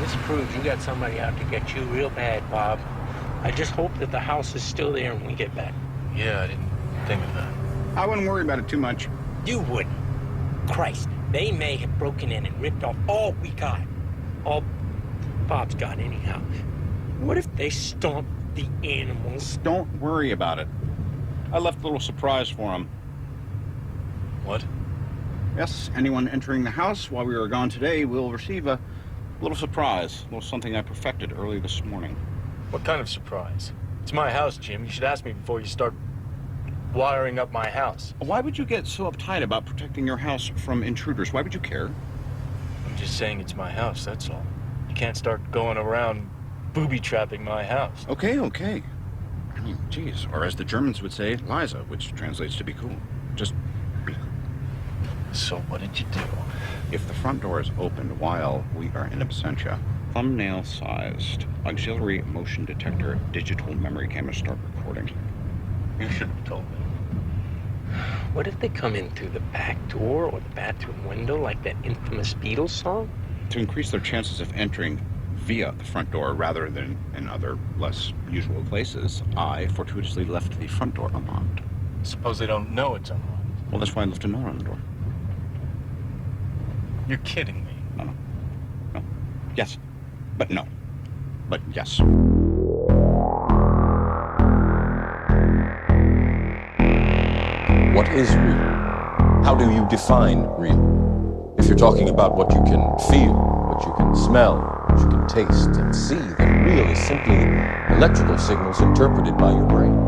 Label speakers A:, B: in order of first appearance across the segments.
A: This proves you got somebody out to get you real bad, Bob. I just hope that the house is still there when we get back.
B: Yeah, I didn't think of that.
C: I wouldn't worry about it too much.
A: You wouldn't. Christ, they may have broken in and ripped off all we got. All Bob's got, anyhow. What if they stomped the animals?
C: Don't worry about it. I left a little surprise for him.
B: What?
C: Yes, anyone entering the house while we were gone today will receive a little surprise. A little something I perfected early this morning.
B: What kind of surprise? It's my house, Jim. You should ask me before you start wiring up my house.
C: Why would you get so uptight about protecting your house from intruders? Why would you care?
B: I'm just saying it's my house, that's all. You can't start going around booby-trapping my house.
C: Okay. I mean, geez. Or as the Germans would say, Liza, which translates to be cool. Just be cool.
B: So what did you do?
C: If the front door is opened while we are in absentia, thumbnail-sized auxiliary motion detector digital memory cameras start recording.
B: You should have told me.
A: What if they come in through the back door or the bathroom window like that infamous Beatles song?
C: To increase their chances of entering via the front door rather than in other, less usual places, I fortuitously left the front door unlocked.
B: Suppose they don't know it's unlocked.
C: Well, that's why I left a note on the door.
B: You're kidding me.
C: No. Yes. But no. But yes.
D: What is real? How do you define real? If you're talking about what you can feel, what you can smell, what you can taste and see, then real is simply electrical signals interpreted by your brain.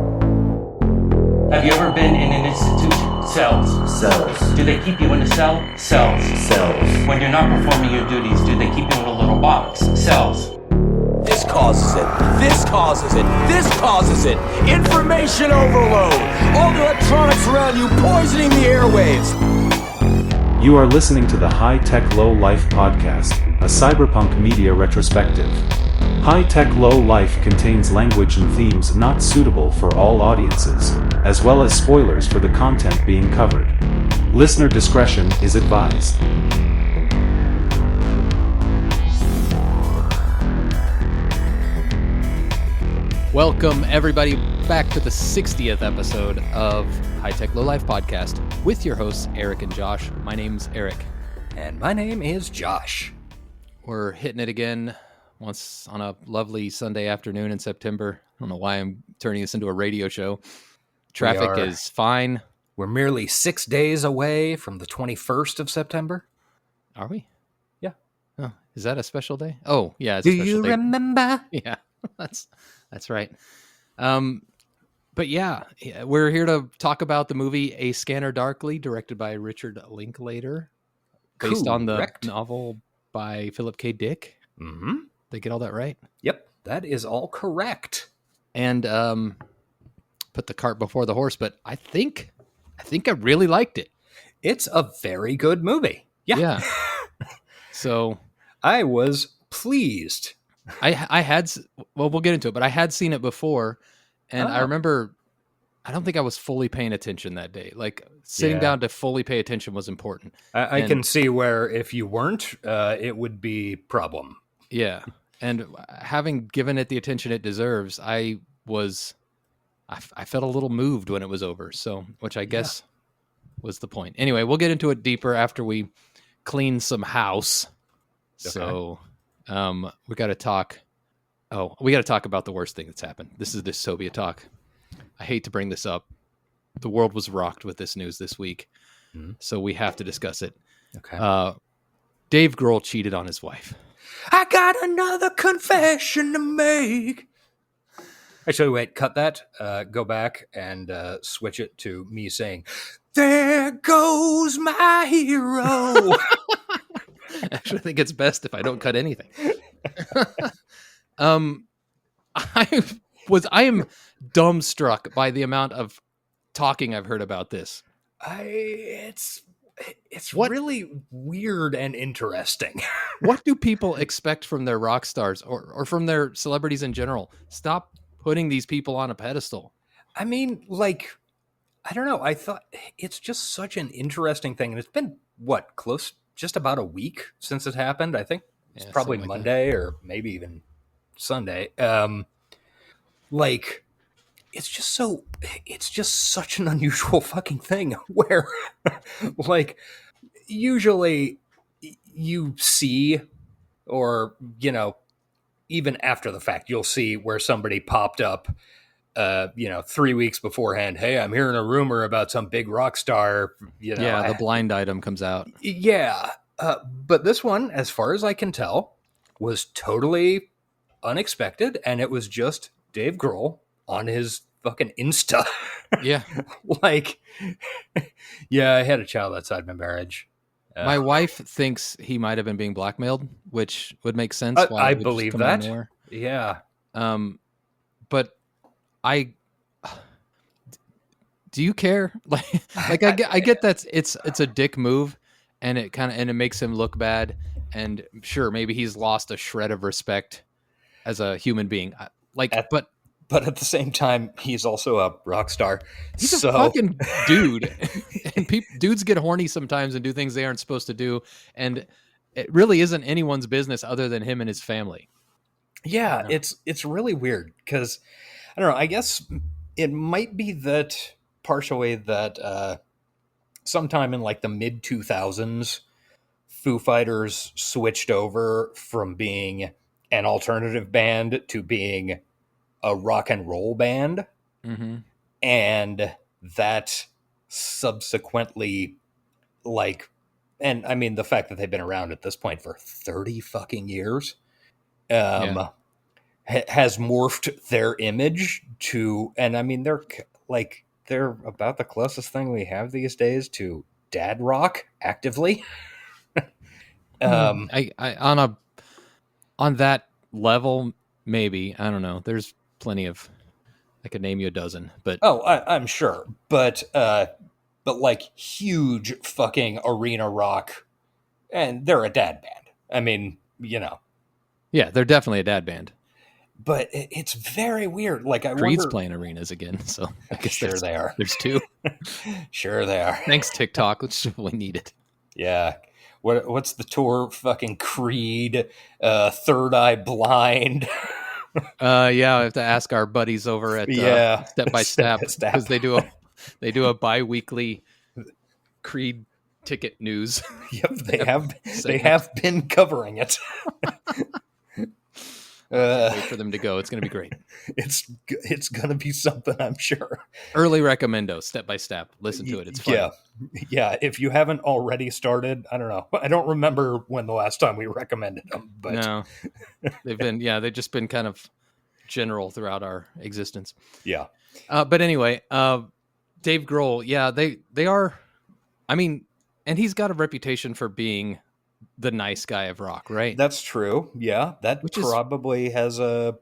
E: Have you ever been in an institution? Cells.
F: Cells.
E: Do they keep you in a cell? Cells.
F: Cells.
E: When you're not performing your duties, do they keep you in a little box? Cells.
G: This causes it. This causes it. This causes it. Information overload. All the electronics around you poisoning the airwaves.
H: You are listening to the High Tech Low Life podcast, a cyberpunk media retrospective. High Tech Low Life contains language and themes not suitable for all audiences, as well as spoilers for the content being covered. Listener discretion is advised.
I: Welcome, everybody, back to the 60th episode of High Tech Low Life podcast with your hosts, Eric and Josh. My name's Eric.
G: And my name is Josh.
I: We're hitting it again once on a lovely Sunday afternoon in September. I don't know why I'm turning this into a radio show. Traffic is fine.
G: We're merely 6 days away from the 21st of September.
I: Are we?
G: Yeah.
I: Oh, is that a special day? Oh, yeah. It's
G: Do
I: a special
G: you
I: day.
G: remember?
I: Yeah, that's right. But yeah, we're here to talk about the movie A Scanner Darkly, directed by Richard Linklater, based on the novel by Philip K. Dick.
G: Mm-hmm.
I: Did I get all that right?
G: Yep, that is all correct.
I: And put the cart before the horse, but I think I really liked it.
G: It's a very good movie. Yeah.
I: So
G: I was pleased.
I: We'll get into it, but I had seen it before, and I remember, I don't think I was fully paying attention that day. Like, sitting down to fully pay attention was important.
G: I can see where if you weren't, it would be problem.
I: Yeah, and having given it the attention it deserves, I felt a little moved when it was over, so, which I guess was the point. Anyway, we'll get into it deeper after we clean some house. Okay. So... we got to talk about the worst thing that's happened. This is dystopia talk. I hate to bring this up. The world was rocked with this news this week. Mm-hmm. So we have to discuss it.
G: Okay.
I: Dave Grohl cheated on his wife.
G: I got another confession to make. Actually, wait, cut that. Go back and switch it to me saying, "There goes my hero."
I: Actually, I think it's best if I don't cut anything. I am dumbstruck by the amount of talking I've heard about this.
G: It's really weird and interesting.
I: What do people expect from their rock stars or from their celebrities in general? Stop putting these people on a pedestal.
G: I mean, like, I don't know. I thought it's just such an interesting thing. And it's been, just about a week since it happened, I think. It's
I: Yeah,
G: probably
I: something like that.
G: Monday or maybe even Sunday. Like it's just such an unusual fucking thing where like usually you see, or even after the fact you'll see where somebody popped up 3 weeks beforehand. Hey, I'm hearing a rumor about some big rock star.
I: Yeah, the blind item comes out.
G: Yeah. But this one, as far as I can tell, was totally unexpected, and it was just Dave Grohl on his fucking Insta.
I: Yeah.
G: Like, yeah, I had a child outside my marriage.
I: My wife thinks he might have been being blackmailed, which would make sense. Why
G: I
I: it would just
G: believe
I: come out of
G: that.
I: nowhere.
G: Yeah.
I: But do you care? Like I get that it's a dick move, and it makes him look bad. And sure, maybe he's lost a shred of respect as a human being.
G: But at the same time, he's also a rock star.
I: He's a fucking dude, and dudes get horny sometimes and do things they aren't supposed to do, and it really isn't anyone's business other than him and his family.
G: Yeah, it's really weird because I don't know. I guess it might be that partially that sometime in like the mid 2000s, Foo Fighters switched over from being an alternative band to being a rock and roll band.
I: Mm-hmm.
G: And that subsequently, like, and I mean, the fact that they've been around at this point for 30 fucking years, has morphed their image to, and I mean, they're about the closest thing we have these days to dad rock actively.
I: On that level, maybe, I don't know. There's plenty of, I could name you a dozen, but
G: I'm sure, but like huge fucking arena rock, and they're a dad band. I mean,
I: yeah, they're definitely a dad band.
G: But it's very weird. Like
I: Creed's playing arenas again, so I guess
G: sure they are.
I: There's two.
G: Sure they are.
I: Thanks TikTok, which we needed.
G: Yeah. What's the tour? Fucking Creed, Third Eye Blind.
I: Yeah, I have to ask our buddies over at Step by Step because they do a bi-weekly Creed ticket news.
G: Yep, they have been covering it.
I: Wait for them to go. It's going to be great.
G: It's going to be something, I'm sure.
I: Early recommendo, Step by Step. Listen to it. It's fun.
G: Yeah. If you haven't already started, I don't know. I don't remember when the last time we recommended them, but
I: no, they've just been kind of general throughout our existence.
G: Yeah.
I: But anyway, Dave Grohl. Yeah, they are. I mean, and he's got a reputation for being the nice guy of rock, right?
G: That's true. Yeah, that probably has a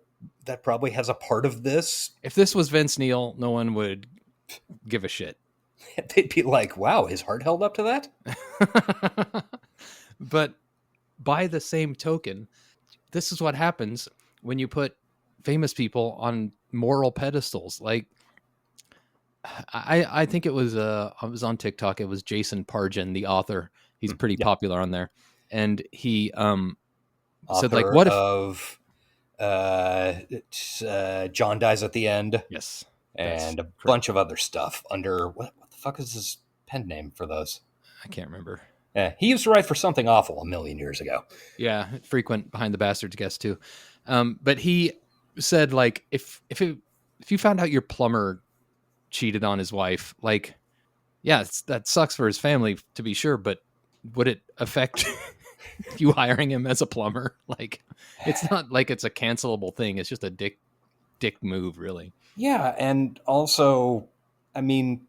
G: part of this.
I: If this was Vince Neil, no one would give a shit.
G: They'd be like, "Wow, his heart held up to that."
I: But by the same token, this is what happens when you put famous people on moral pedestals. Like, I think it was I was on TikTok. It was Jason Pargin, the author. He's pretty popular on there. And he said, like, what if
G: John Dies at the End?
I: Yes,
G: and a bunch of other stuff under what the fuck is his pen name for those?
I: I can't remember.
G: Yeah, he used to write for Something Awful a million years ago.
I: Yeah, frequent Behind the Bastards guest too. But he said, like, if you found out your plumber cheated on his wife, like, yeah, that sucks for his family to be sure, but would it affect you hiring him as a plumber? Like, it's not like it's a cancelable thing. It's just a dick move, really.
G: Yeah, and also, I mean,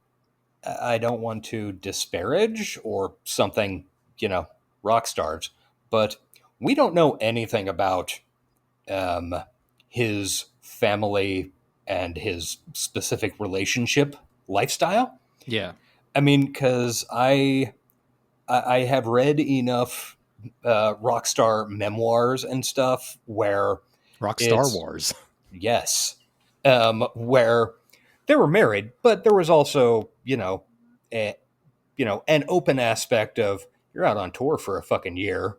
G: I don't want to disparage or something, rock stars, but we don't know anything about his family and his specific relationship lifestyle.
I: Yeah.
G: I mean, because I have read enough Rockstar memoirs and stuff where
I: Rockstar Wars.
G: Yes. Where they were married, but there was also, an open aspect of you're out on tour for a fucking year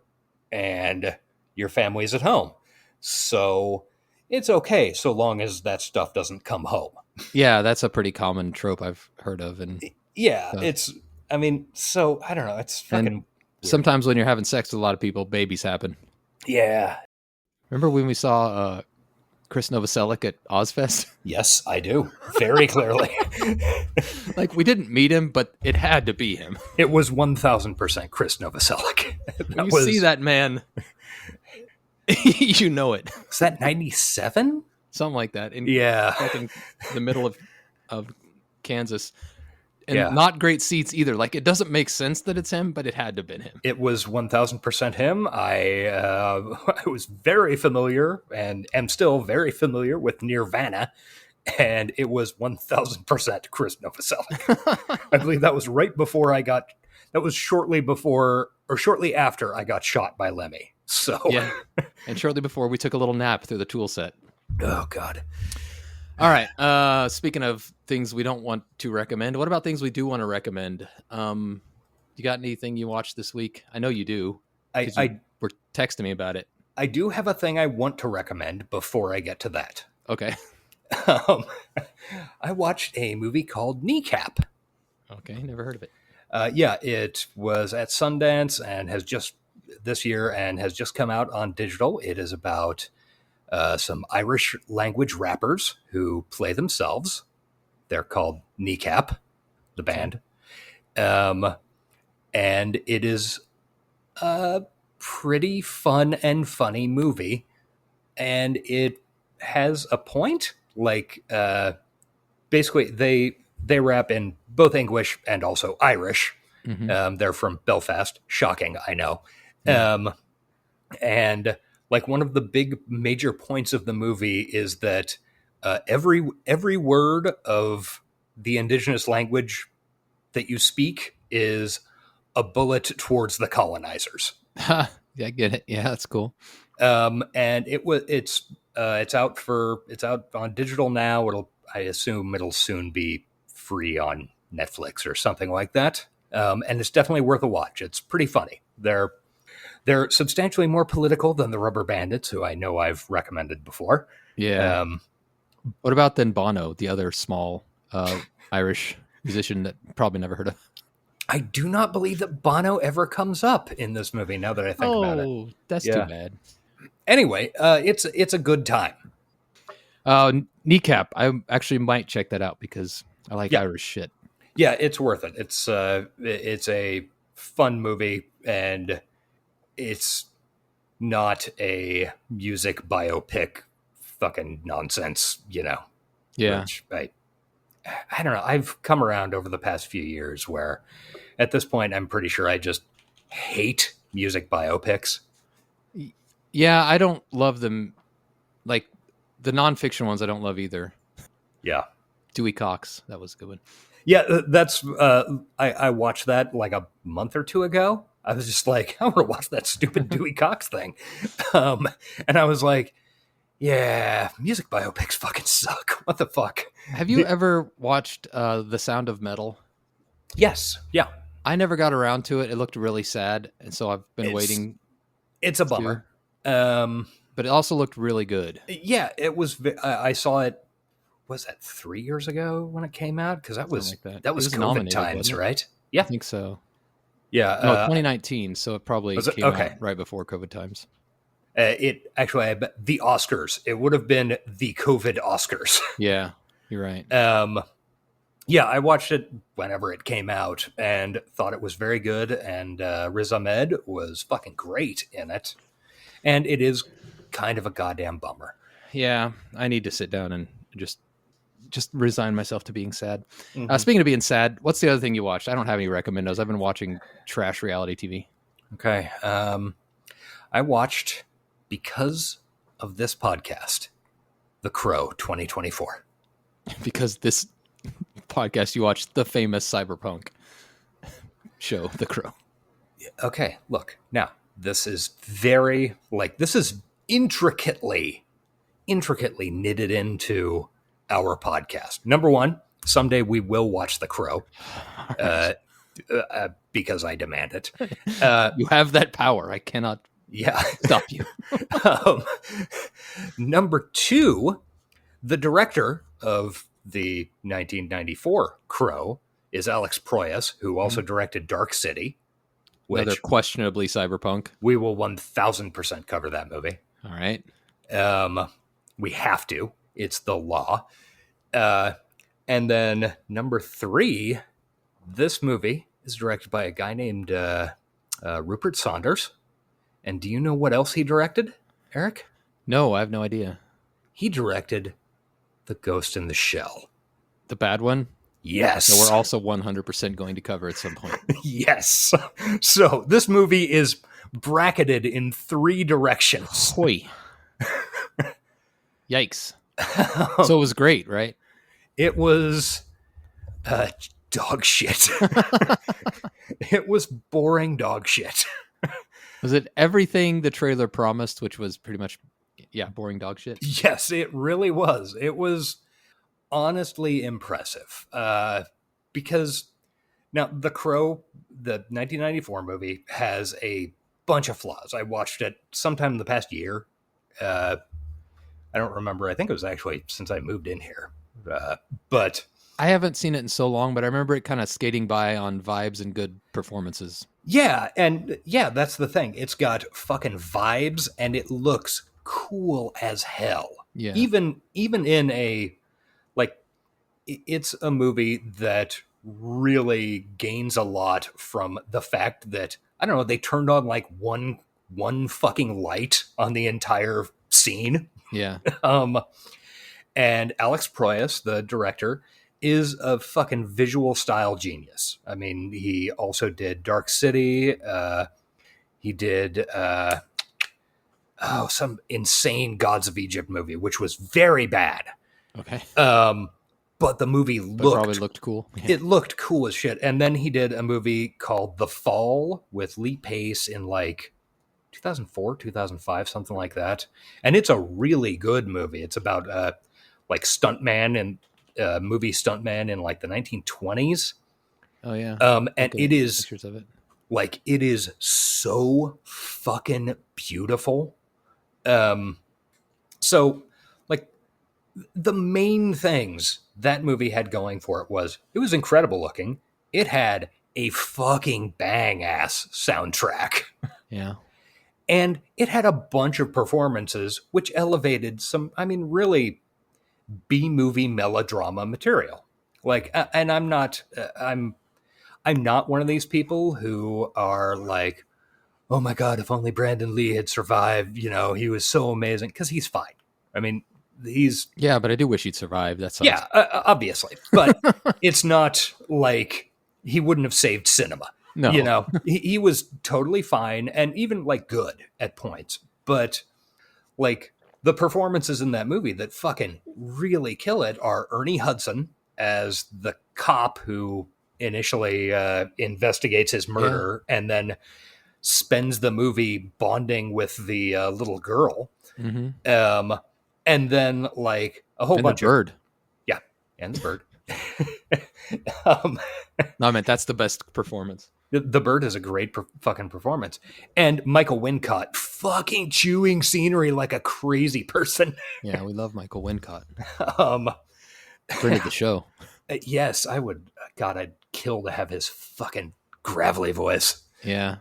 G: and your family's at home. So it's okay so long as that stuff doesn't come home.
I: Yeah, that's a pretty common trope I've heard of. And
G: Yeah,
I: stuff.
G: so I don't know. It's fucking
I: And sometimes when you're having sex with a lot of people, babies happen.
G: Yeah.
I: Remember when we saw Chris Novoselic at Ozfest?
G: Yes, I do. Very clearly.
I: Like, we didn't meet him, but it had to be him.
G: It was 1000% Chris Novoselic.
I: When you see that man, you know it.
G: Was that 97?
I: Something like that. In fucking the middle of Kansas. And not great seats either. Like, it doesn't make sense that it's him, but it had to have been him.
G: It was 1000% him. I was very familiar and am still very familiar with Nirvana, and it was 1000% Chris Novoselic. I believe that was that was shortly before or shortly after I got shot by Lemmy. So
I: yeah, and shortly before we took a little nap through the tool set.
G: Oh God.
I: All right. Speaking of things we don't want to recommend, what about things we do want to recommend? You got anything you watched this week? I know you do. You were texting me about it.
G: I do have a thing I want to recommend before I get to that.
I: Okay.
G: I watched a movie called Kneecap.
I: Okay, never heard of it.
G: Yeah, it was at Sundance and has just this year and has just come out on digital. It is about some Irish language rappers who play themselves. They're called Kneecap, the band. And it is a pretty fun and funny movie. And it has a point. Like, basically, they rap in both English and also Irish. Mm-hmm. They're from Belfast. Shocking, I know. Mm-hmm. And like one of the big major points of the movie is that every word of the indigenous language that you speak is a bullet towards the colonizers.
I: Yeah, I get it. Yeah, that's cool.
G: And it's out on digital now. I assume it'll soon be free on Netflix or something like that. And it's definitely worth a watch. It's pretty funny. They're substantially more political than the Rubber Bandits, who I know I've recommended before.
I: Yeah. What about then Bono, the other small Irish musician that probably never heard of?
G: I do not believe that Bono ever comes up in this movie, now that I think about it.
I: Oh, that's too bad.
G: Anyway, it's a good time.
I: Kneecap. I actually might check that out because I like Irish shit.
G: Yeah, it's worth it. It's a fun movie, and it's not a music biopic fucking nonsense, Yeah. Which I don't know. I've come around over the past few years where at this point I'm pretty sure I just hate music biopics.
I: Yeah, I don't love them. Like the nonfiction ones I don't love either.
G: Yeah.
I: Dewey Cox. That was a good one.
G: Yeah, that's I watched that like a month or two ago. I was just like, I want to watch that stupid Dewey Cox thing. And I was like, yeah, music biopics fucking suck. What the fuck?
I: Have you ever watched The Sound of Metal?
G: Yes. Yeah.
I: I never got around to it. It looked really sad. And so I've been waiting.
G: It's a bummer.
I: But it also looked really good.
G: Yeah, it was. I saw it. Was that 3 years ago when it came out? Because that was COVID times, right? Yeah,
I: I think so.
G: Yeah,
I: no, 2019. So it probably came out right before COVID times.
G: It actually, I bet the Oscars. It would have been the COVID Oscars.
I: Yeah, you're right.
G: Yeah, I watched it whenever it came out and thought it was very good. And Riz Ahmed was fucking great in it. And it is kind of a goddamn bummer.
I: Yeah, I need to sit down and just resign myself to being sad. Mm-hmm. Speaking of being sad, what's the other thing you watched? I don't have any recommendos. I've been watching trash reality TV.
G: Okay. I watched, because of this podcast, The Crow 2024.
I: Because this podcast, you watched the famous cyberpunk show, The Crow.
G: Okay, look. Now, this is very, this is intricately knitted into our podcast. Number one, someday we will watch The Crow, because I demand it.
I: You have that power. I cannot stop you.
G: Um, number 2, the director of the 1994 Crow is Alex Proyas, who also directed Dark City,
I: Another
G: which
I: questionably cyberpunk.
G: we will 1000% cover that movie.
I: All right.
G: We have to. It's the law. And then number 3, this movie is directed by a guy named Rupert Saunders. And do you know what else he directed, Eric?
I: No, I have no idea.
G: He directed The Ghost in the Shell.
I: The bad one?
G: Yes.
I: So we're also 100% going to cover at some point.
G: Yes. So this movie is bracketed in 3 directions.
I: Hoi. Yikes. So it was great, right?
G: It was dog shit. It was boring dog shit.
I: Was it everything the trailer promised, which was pretty much, boring dog shit?
G: Yes, it really was. It was honestly impressive. Because now The Crow, the 1994 movie, has a bunch of flaws. I watched it sometime in the past year. I don't remember. I think it was actually since I moved in here. But
I: I haven't seen it in so long, but I remember it kind of skating by on vibes and good performances.
G: yeah, and yeah, that's the thing. It's got fucking vibes and it looks cool as hell.
I: Yeah.
G: Even in a, like, it's a movie that really gains a lot from the fact that, I don't know, they turned on like one fucking light on the entire scene.
I: Yeah.
G: And Alex Proyas, the director, is a fucking visual style genius. I mean, he also did Dark City. He did some insane Gods of Egypt movie, which was very bad.
I: Okay.
G: But the movie
I: probably looked cool. Yeah.
G: It looked cool as shit. And then he did a movie called The Fall with Lee Pace in like 2004, 2005, something like that. And it's a really good movie. It's about like stuntman and movie stuntman in like the 1920s.
I: Oh yeah.
G: And it is
I: pictures of it.
G: Like, it is so fucking beautiful. So like the main things that movie had going for it was incredible looking. It had a fucking bang ass soundtrack.
I: Yeah.
G: And it had a bunch of performances which elevated some, I mean, really B-movie melodrama material. Like, and I'm not one of these people who are like, oh my God, if only Brandon Lee had survived, you know, he was so amazing. Because he's fine. I mean,
I: Yeah, but I do wish he'd survived. That's
G: yeah, obviously. But it's not like he wouldn't have saved cinema.
I: No.
G: You know, he was totally fine and even like good at points. But like the performances in that movie that fucking really kill it are Ernie Hudson as the cop who initially investigates his murder and then spends the movie bonding with the little girl.
I: Mm-hmm.
G: And then like a whole bunch
I: the bird.
G: Yeah, and the bird.
I: No, I meant that's the best performance.
G: The bird is a great fucking performance. And Michael Wincott fucking chewing scenery like a crazy person.
I: Yeah, we love Michael Wincott.
G: Friend
I: of the show.
G: Yes, I would. God, I'd kill to have his fucking gravelly voice.
I: Yeah.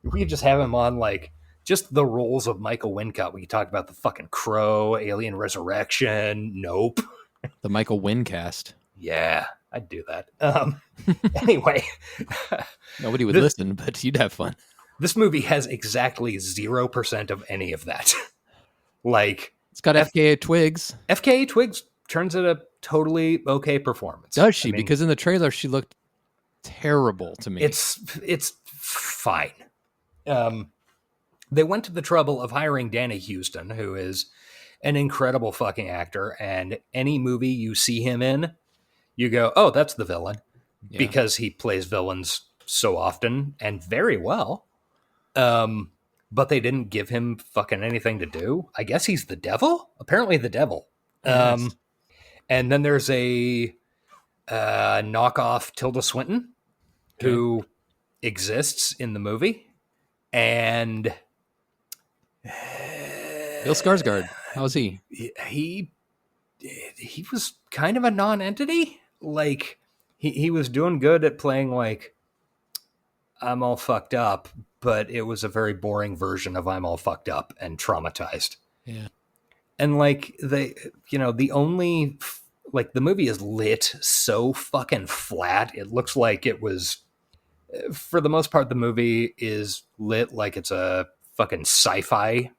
G: We could just have him on like just the roles of Michael Wincott. We could talk about the fucking Crow, Alien Resurrection, Nope.
I: The Michael Wincast.
G: Yeah, I'd do that. Anyway.
I: Nobody would listen, but you'd have fun.
G: This movie has exactly 0% of any of that. Like,
I: it's got FKA Twigs.
G: FKA Twigs turns in a totally okay performance.
I: Does she? I mean, because in the trailer, she looked terrible to me.
G: It's fine. They went to the trouble of hiring Danny Houston, who is an incredible fucking actor, and any movie you see him in, you go, oh, that's the villain, because he plays villains so often and very well. But they didn't give him fucking anything to do. I guess he's the devil? Apparently the devil. Yes. And then there's a knockoff Tilda Swinton who exists in the movie. And
I: Bill Skarsgård, how's he?
G: He was kind of a non-entity. Like he was doing good at playing like I'm all fucked up, but it was a very boring version of I'm all fucked up and traumatized.
I: Yeah.
G: And like the only like the movie is lit so fucking flat. It looks like it was, for the most part, the movie is lit like it's a fucking sci-fi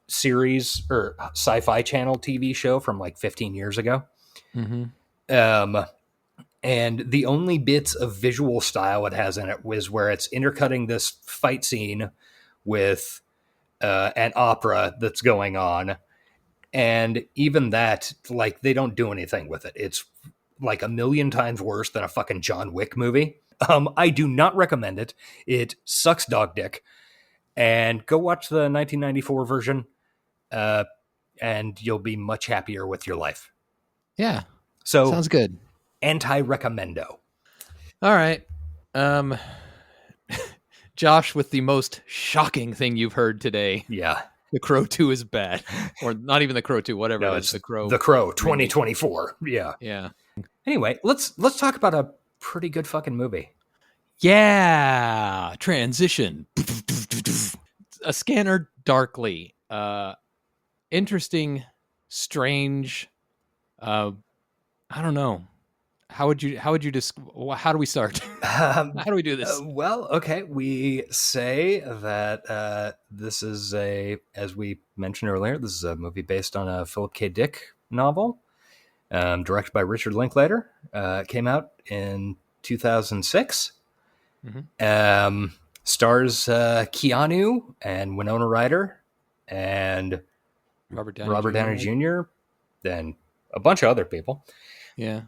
G: series or sci-fi channel TV show from like 15 years ago.
I: Mm-hmm.
G: And the only bits of visual style it has in it was where it's intercutting this fight scene with an opera that's going on. And even that, like, they don't do anything with it. It's like a million times worse than a fucking John Wick movie. I do not recommend it. It sucks dog dick. And go watch the 1994 version, and you'll be much happier with your life.
I: Yeah.
G: So
I: sounds good.
G: Anti-recommendo.
I: All right. Josh, with the most shocking thing you've heard today.
G: Yeah.
I: The Crow 2 is bad. Or not even The Crow 2, whatever
G: No,
I: it is. The Crow
G: 2024. Yeah.
I: Yeah.
G: Anyway, let's talk about a pretty good fucking movie.
I: Yeah. Transition. A Scanner Darkly. Interesting, strange. I don't know. How do we start? How do we do this?
G: Well, okay. We say that this is as we mentioned earlier, this is a movie based on a Philip K. Dick novel, directed by Richard Linklater. Came out in 2006.
I: Mm-hmm.
G: Stars Keanu and Winona Ryder and
I: Robert
G: Downey Jr. and a bunch of other people.
I: Yeah.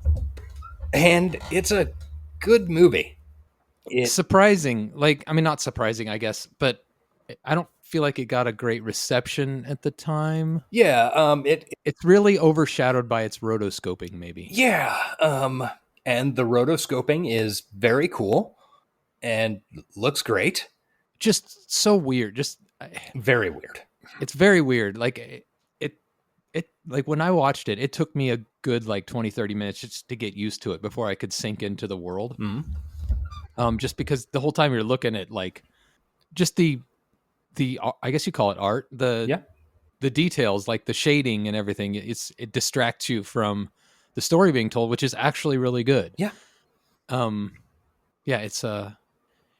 G: And it's a good movie.
I: Surprising. Like, I mean, not surprising, I guess, but I don't feel like it got a great reception at the time.
G: Yeah.
I: It's really overshadowed by its rotoscoping, maybe.
G: Yeah. And the rotoscoping is very cool and looks great.
I: Just so weird. Just
G: very weird.
I: It's very weird. Like it like when I watched it, it took me a good like 20-30 minutes just to get used to it before I could sink into the world.
G: Mm-hmm.
I: Just because the whole time you're looking at like just the I guess you call it art, the details, like the shading and everything, it distracts you from the story being told, which is actually really good.
G: Yeah.
I: Yeah,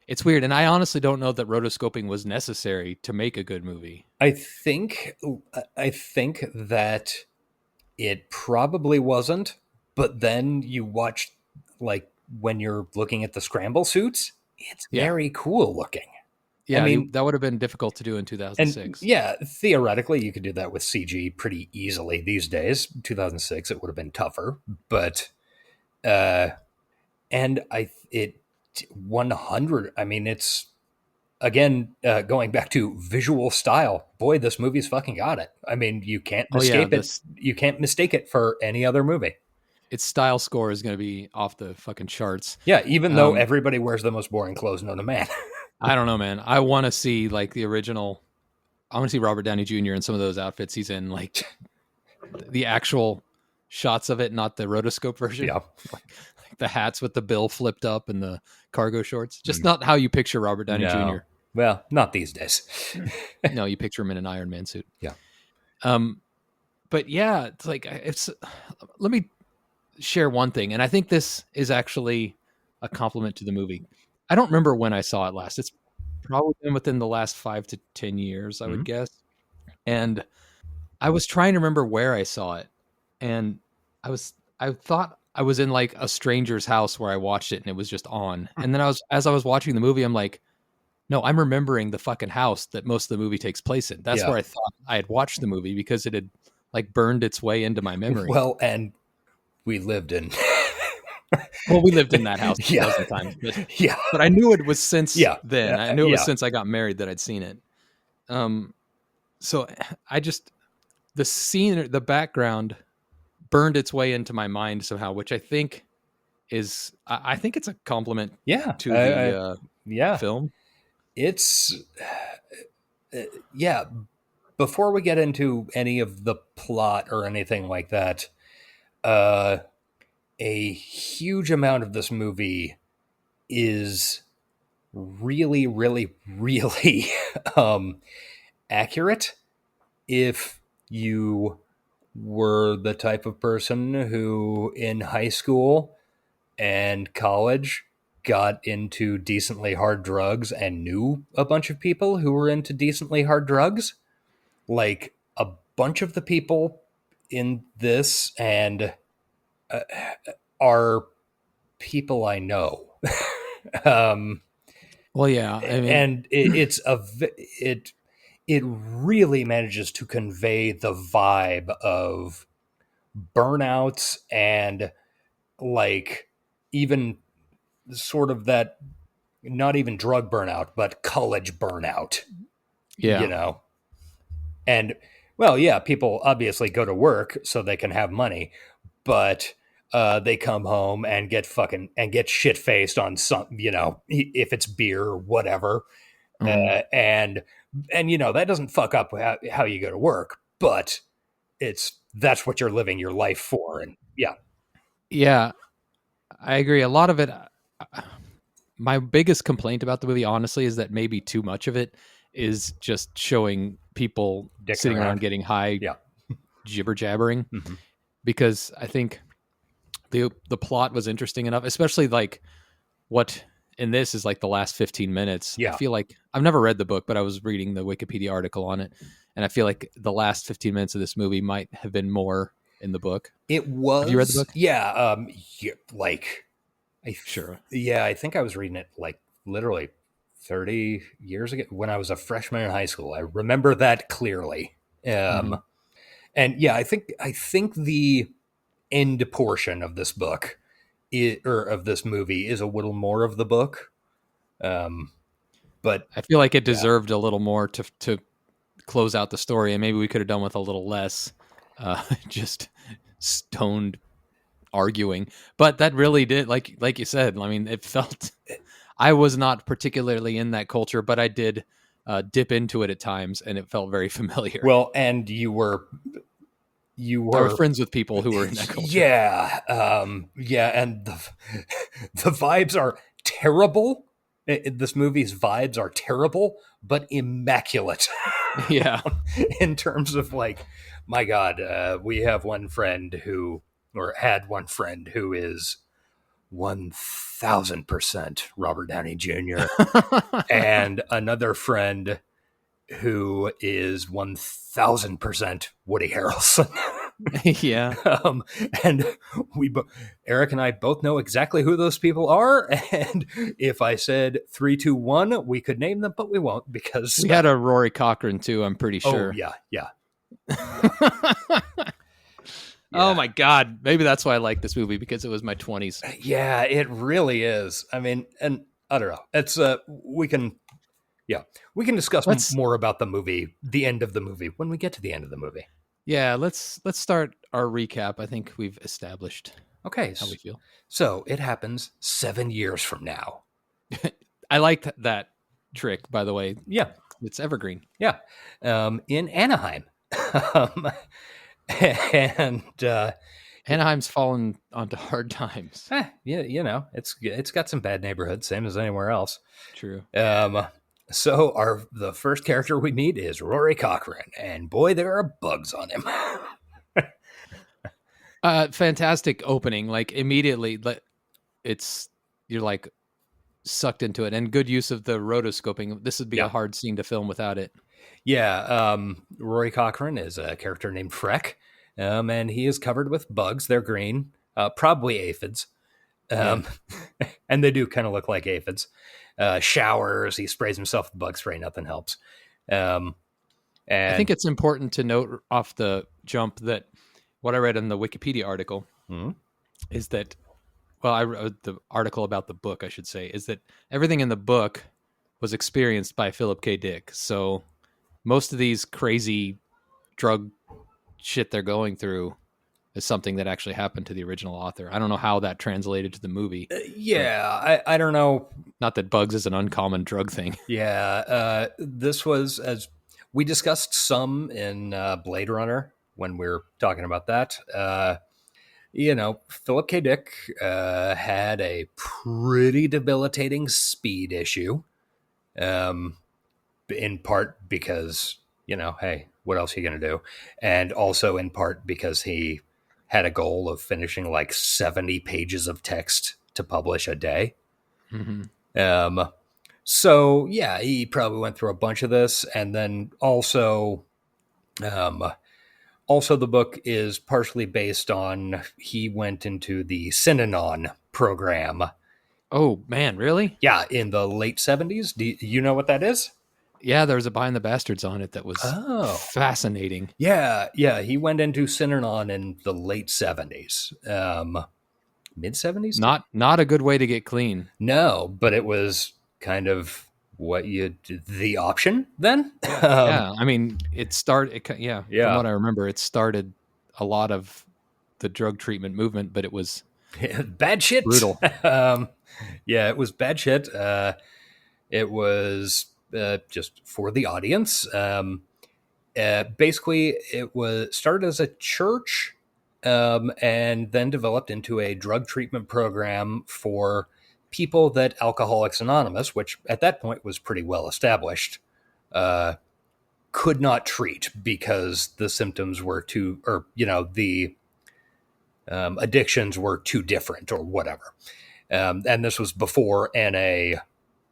I: it's weird, and I honestly don't know that rotoscoping was necessary to make a good movie.
G: I think that it probably wasn't, but then you watch, like, when you're looking at the scramble suits, it's very cool looking.
I: Yeah, I mean, that would have been difficult to do in 2006.
G: And yeah, theoretically, you could do that with CG pretty easily these days. 2006, it would have been tougher, but and it 100. I mean, it's again going back to visual style. Boy, this movie's fucking got it. I mean, you can't escape it. You can't mistake it for any other movie.
I: Its style score is going to be off the fucking charts.
G: Yeah, even though everybody wears the most boring clothes known to man.
I: I don't know, man. I want to see like the original. I want to see Robert Downey Jr. in some of those outfits he's in, like the actual shots of it, not the rotoscope version.
G: Yeah,
I: like the hats with the bill flipped up and the cargo shorts. Just not how you picture Robert Downey Jr.
G: Well, not these days.
I: No, you picture him in an Iron Man suit.
G: Yeah.
I: But yeah, it's like let me share one thing, and I think this is actually a compliment to the movie. I don't remember when I saw it last. It's probably been within the last 5 to 10 years, I would guess. And I was trying to remember where I saw it. And I thought I was in like a stranger's house where I watched it and it was just on. And then as I was watching the movie, I'm like, no, I'm remembering the fucking house that most of the movie takes place in. That's where I thought I had watched the movie because it had like burned its way into my memory.
G: Well, and we lived in...
I: Well, we lived in that house a dozen times, but I knew it was since then. I knew it was since I got married that I'd seen it. So I just, the scene, the background burned its way into my mind somehow, which I think is, I think it's a compliment to the film.
G: It's, before we get into any of the plot or anything like that, a huge amount of this movie is really, really, really accurate if you were the type of person who in high school and college got into decently hard drugs and knew a bunch of people who were into decently hard drugs. Like a bunch of the people in this and are people I know.
I: Well, yeah, I mean,
G: and it really manages to convey the vibe of burnouts and like even sort of that, not even drug burnout, but college burnout.
I: yeah,
G: You know, and well, yeah, people obviously go to work so they can have money, but they come home and get shit faced on some, you know, if it's beer or whatever, and you know that doesn't fuck up how you go to work, but that's what you're living your life for, and
I: yeah, I agree. A lot of it. My biggest complaint about the movie, honestly, is that maybe too much of it is just showing people
G: Dicking
I: sitting around
G: around.
I: getting high,
G: Yeah.
I: jibber jabbering.
G: Mhm.
I: Because I think the plot was interesting enough, especially like what in this is like the last 15 minutes.
G: Yeah.
I: I feel like I've never read the book, but I was reading the Wikipedia article on it, and I feel like the last 15 minutes of this movie might have been more in the book.
G: It was.
I: Have you read the book?
G: Yeah. Like,
I: Sure.
G: Yeah, I think I was reading it like literally 30 years ago when I was a freshman in high school. I remember that clearly. And yeah, I think the end portion of this book or of this movie is a little more of the book. But
I: I feel like it deserved a little more to close out the story, and maybe we could have done with a little less just stoned arguing. But that really did, like you said, I mean, it felt I was not particularly in that culture, but I did dip into it at times, and it felt very familiar.
G: Well, and you were
I: I was friends with people who were in that culture.
G: Yeah, and the vibes are terrible. This movie's vibes are terrible, but immaculate.
I: Yeah.
G: In terms of like, my God, we have one friend who is 1000% Robert Downey Jr. and another friend who is 1000% Woody Harrelson.
I: Yeah.
G: And Eric and I both know exactly who those people are. And if I said 3, 2, 1, we could name them, but we won't because
I: we had a Rory Cochrane too, I'm pretty sure.
G: Oh, yeah.
I: Oh my God. Maybe that's why I like this movie, because it was my 20s.
G: Yeah, it really is. I mean, and I don't know. It's we can discuss more about the movie, the end of the movie, when we get to the end of the movie.
I: Yeah, let's start our recap. I think we've established
G: how
I: we feel.
G: So it happens 7 years from now.
I: I liked that trick, by the way.
G: Yeah.
I: It's evergreen.
G: Yeah. In Anaheim. And
I: Anaheim's fallen onto hard times.
G: Yeah, you know, it's got some bad neighborhoods, same as anywhere else.
I: True.
G: So the first character we meet is Rory Cochrane, and boy, there are bugs on him.
I: Fantastic opening. Like immediately, you're like sucked into it, and good use of the rotoscoping. This would be a hard scene to film without it.
G: Yeah, Rory Cochrane is a character named Freck, and he is covered with bugs. They're green, probably aphids, and they do kind of look like aphids. Showers, he sprays himself with bug spray, nothing helps. And
I: I think it's important to note off the jump that what I read in the Wikipedia article is that, well, I wrote the article about the book, I should say, is that everything in the book was experienced by Philip K. Dick. So most of these crazy drug shit they're going through is something that actually happened to the original author. I don't know how that translated to the movie.
G: I don't know.
I: Not that bugs is an uncommon drug thing.
G: Yeah, this was as We discussed some in Blade Runner when we were talking about that. Philip K. Dick had a pretty debilitating speed issue, in part because, hey, what else are you going to do? And also in part because he had a goal of finishing like 70 pages of text to publish a day. So yeah, he probably went through a bunch of this, and then also the book is partially based on he went into the Synanon program.
I: Oh man, really?
G: Yeah, in the late 70s. Do you know what that is?
I: Yeah, there was a Behind the Bastards on it that was fascinating.
G: Yeah, he went into Synanon in the late 70s. Mid 70s?
I: Not a good way to get clean.
G: No, but it was kind of the option then.
I: Yeah, I mean, from what I remember, it started a lot of the drug treatment movement, but it was
G: bad shit.
I: Brutal.
G: Yeah, it was bad shit. It was just for the audience. Basically, it was started as a church, and then developed into a drug treatment program for people that Alcoholics Anonymous, which at that point was pretty well established, could not treat because the symptoms were the addictions were too different or whatever. And this was before NA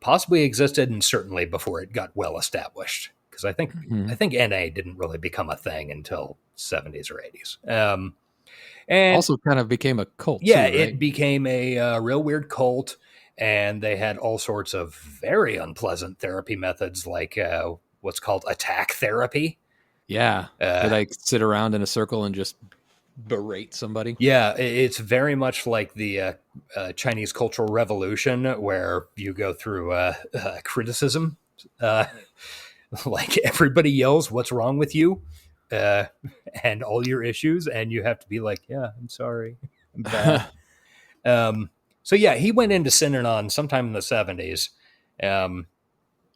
G: possibly existed, and certainly before it got well established. Because I think NA didn't really become a thing until 70s or 80s. And
I: also kind of became a cult.
G: Yeah,
I: too, right?
G: It became a real weird cult, and they had all sorts of very unpleasant therapy methods, like what's called attack therapy.
I: Yeah, where they sit around in a circle and just berate somebody.
G: Yeah, it's very much like the Chinese Cultural Revolution, where you go through criticism. Like everybody yells, "What's wrong with you?" And all your issues, and you have to be like, "Yeah, I'm sorry, I'm bad." So yeah, he went into Synanon sometime in the 70s.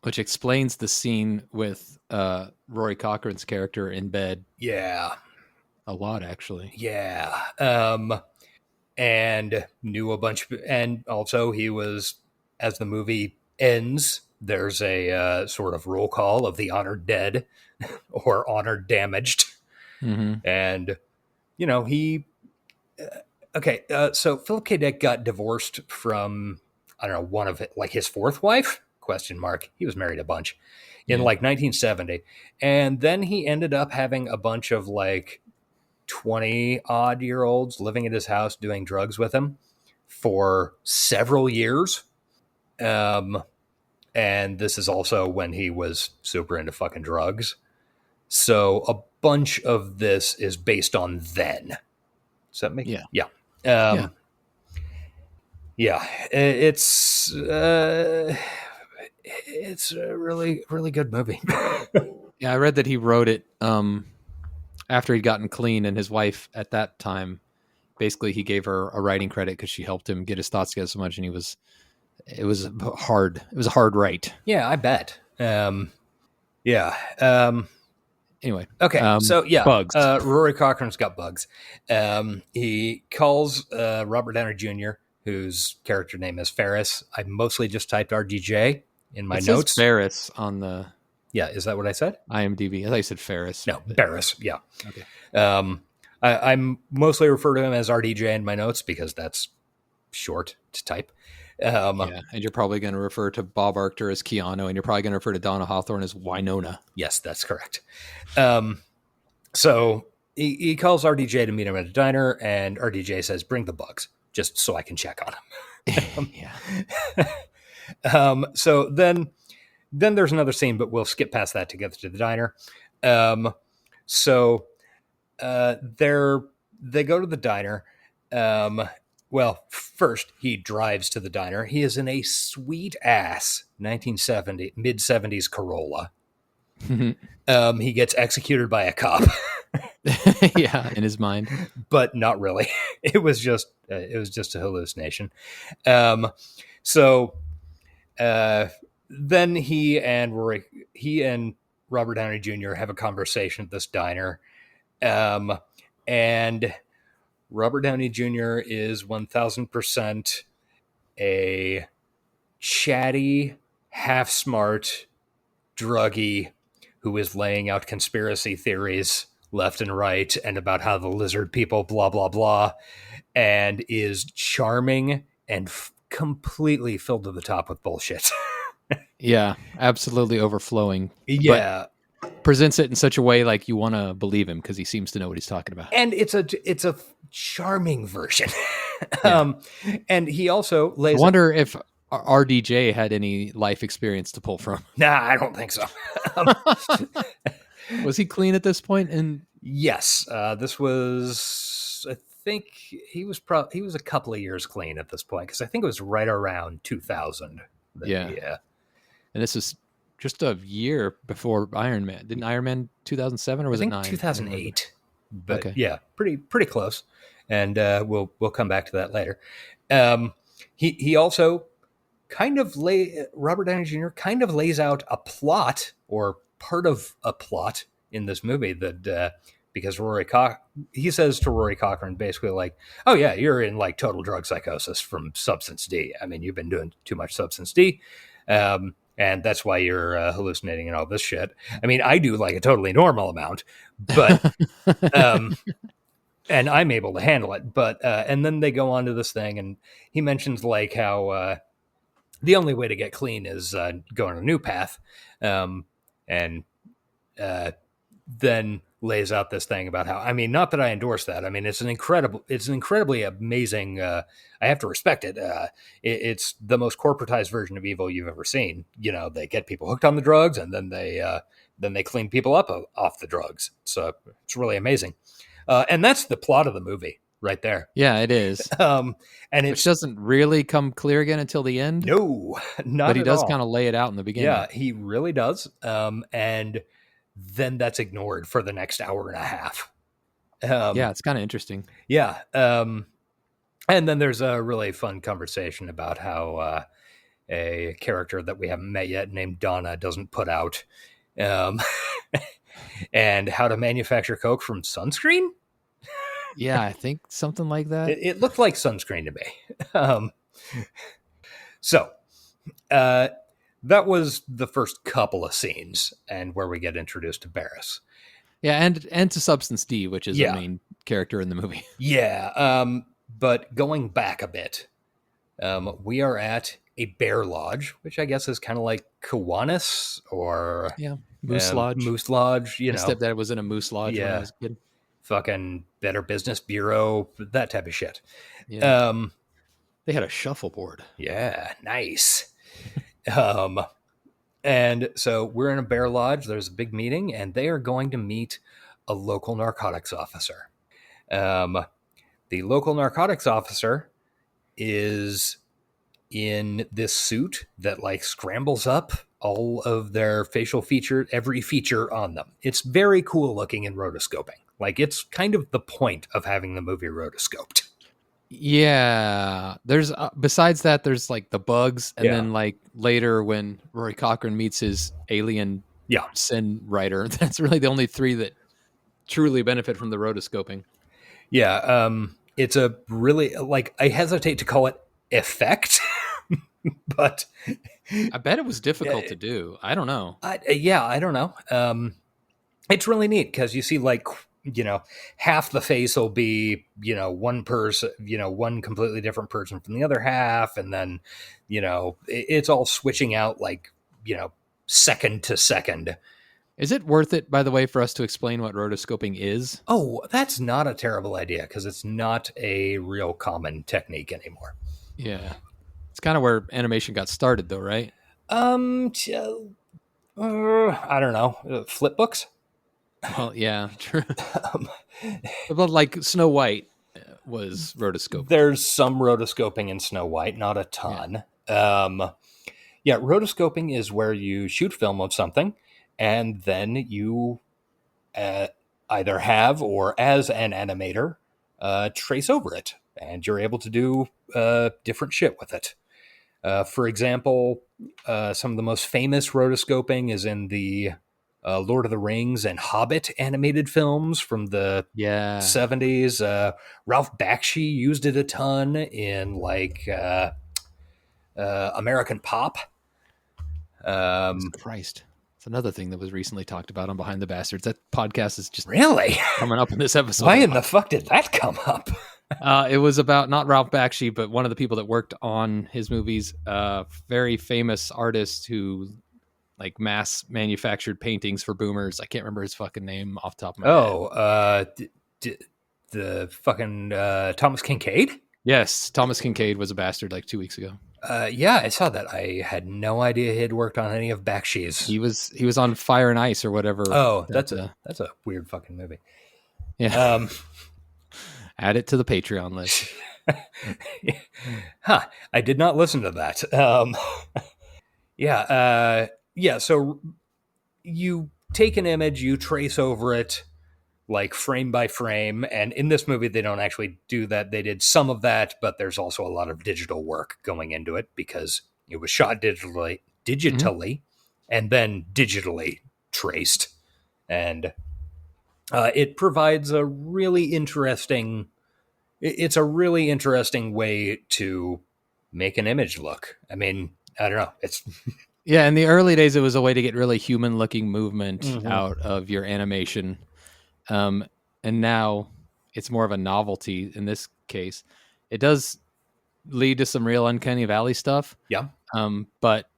I: Which explains the scene with Rory Cochran's character in bed.
G: Yeah.
I: A lot, actually.
G: Yeah. And knew a bunch of, and also he was, as the movie ends, there's a sort of roll call of the honored dead or honored damaged. And, so Philip K. Dick got divorced from, I don't know, one of it, like his fourth wife? ? He was married a bunch in like 1970. And then he ended up having a bunch of like 20-odd-year-olds living at his house doing drugs with him for several years. And this is also when he was super into fucking drugs. So a bunch of this is based on then. Does that make sense? Yeah. It's a really, really good movie.
I: Yeah, I read that he wrote it after he'd gotten clean, and his wife at that time, basically he gave her a writing credit because she helped him get his thoughts together so much, and it was hard. It was a hard write.
G: Yeah, I bet.
I: Anyway.
G: Okay. So yeah,
I: bugs.
G: Rory Cochran's got bugs. He calls Robert Downey Jr., whose character name is Ferris. I mostly just typed RDJ in my notes.
I: Ferris on the.
G: Yeah, is that what I said?
I: IMDb. I thought you said Ferris.
G: No, Barris. Yeah.
I: Okay.
G: I'm mostly refer to him as RDJ in my notes because that's short to type.
I: And you're probably going to refer to Bob Arctor as Keanu, and you're probably going to refer to Donna Hawthorne as Winona.
G: Yes, that's correct. So he calls RDJ to meet him at a diner, and RDJ says, "Bring the bugs, just so I can check on him." So then there's another scene, but we'll skip past that to get to the diner. They go to the diner. Well, first he drives to the diner. He is in a sweet ass mid 70s Corolla. He gets executed by a cop.
I: Yeah, in his mind,
G: but not really. It was just a hallucination. Then he and Robert Downey Jr. have a conversation at this diner. And Robert Downey Jr. is 1000% a chatty, half smart, druggy who is laying out conspiracy theories left and right and about how the lizard people blah blah blah, and is charming and completely filled to the top with bullshit.
I: Yeah, absolutely overflowing.
G: Yeah,
I: but presents it in such a way like you want to believe him because he seems to know what he's talking about.
G: and it's a charming version.
I: Yeah.
G: And he also
I: I
G: lays.
I: wonder if RDJ had any life experience to pull from.
G: Nah, I don't think so.
I: Was he clean at this point? And
G: Yes, this was. I think he was a couple of years clean at this point because I think it was right around 2000.
I: Yeah. And this is just a year before Iron Man. Didn't Iron Man 2007 or was
G: I think
I: it 9?
G: 2008. But
I: Okay.
G: yeah, pretty close. And we'll come back to that later. He also Robert Downey Jr. kind of lays out a plot or part of a plot in this movie that because he says to Rory Cochrane basically like, oh yeah, you're in like total drug psychosis from substance D. I mean, you've been doing too much substance D. And that's why you're hallucinating and all this shit. I mean, I do like a totally normal amount, but and I'm able to handle it. But and then they go on to this thing, and he mentions like how the only way to get clean is go on a new path, and then lays out this thing about how, I mean, not that I endorse that. I mean, it's an incredibly amazing. I have to respect it. It's the most corporatized version of evil you've ever seen. You know, they get people hooked on the drugs, and then they clean people up off the drugs. So it's really amazing. And that's the plot of the movie right there.
I: Yeah, it is.
G: And
I: Which doesn't really come clear again until the end.
G: No, not
I: but he
G: at
I: does
G: all.
I: kind of lay it out in the beginning.
G: Yeah, he really does. And then that's ignored for the next hour and a half.
I: Yeah, it's kind of interesting.
G: Yeah. And then there's a really fun conversation about how a character that we haven't met yet named Donna doesn't put out, and how to manufacture Coke from sunscreen.
I: Yeah, I think something like that.
G: It looked like sunscreen to me. So that was the first couple of scenes, and where we get introduced to Barris.
I: Yeah, and to Substance D, which is the main character in the movie.
G: Yeah, but going back a bit, we are at a bear lodge, which I guess is kind of like Kiwanis or
I: Moose Lodge.
G: Moose Lodge, you know.
I: My stepdad was in a Moose Lodge when I was a kid.
G: Fucking Better Business Bureau, that type of shit.
I: Yeah. They had a shuffleboard.
G: Yeah, nice. And so we're in a bear lodge. There's a big meeting, and they are going to meet a local narcotics officer. The local narcotics officer is in this suit that like scrambles up all of their facial feature, every feature on them. It's very cool looking in rotoscoping. Like, it's kind of the point of having the movie rotoscoped.
I: Yeah, there's besides that, there's like the bugs, and then like later when Rory Cochrane meets his alien sin writer, that's really the only three that truly benefit from the rotoscoping.
G: Yeah, it's a really, like, I hesitate to call it effect, but
I: I bet it was difficult to do. I don't know.
G: I don't know. It's really neat because you see, like, you know, half the face will be, you know, one person, you know, one completely different person from the other half. And then, you know, it's all switching out like, you know, second to second.
I: Is it worth it, by the way, for us to explain what rotoscoping is?
G: Oh, that's not a terrible idea because it's not a real common technique anymore.
I: Yeah. It's kind of where animation got started though, right?
G: I don't know. Flip books?
I: Well, yeah, true. But like Snow White was rotoscoped.
G: There's some rotoscoping in Snow White, not a ton. Rotoscoping is where you shoot film of something and then you either have or as an animator trace over it, and you're able to do different shit with it. For example, some of the most famous rotoscoping is in the Lord of the Rings and Hobbit animated films from the
I: Yeah.
G: 70s. Ralph Bakshi used it a ton in like American Pop.
I: Christ. It's another thing that was recently talked about on Behind the Bastards. That podcast is just
G: Really?
I: coming up in this episode.
G: Why in the fuck did that come up?
I: It was about not Ralph Bakshi, but one of the people that worked on his movies. Very famous artist who like mass manufactured paintings for boomers. I can't remember his fucking name off the top of my head.
G: The fucking Thomas Kincaid?
I: Yes, Thomas Kincaid was a bastard like 2 weeks ago.
G: Yeah, I saw that. I had no idea he had worked on any of Bakshi's.
I: He was on Fire and Ice or whatever.
G: Oh, that's a weird fucking movie.
I: Yeah. Add it to the Patreon list.
G: Huh. I did not listen to that. Yeah. So you take an image, you trace over it, like frame by frame. And in this movie, they don't actually do that. They did some of that, but there's also a lot of digital work going into it because it was shot digitally, and then digitally traced. And it provides a really interesting, it's a really interesting way to make an image look. I mean, I don't know. It's
I: yeah. In the early days, it was a way to get really human looking movement out of your animation. And now it's more of a novelty in this case. It does lead to some real uncanny valley stuff.
G: Yeah.
I: But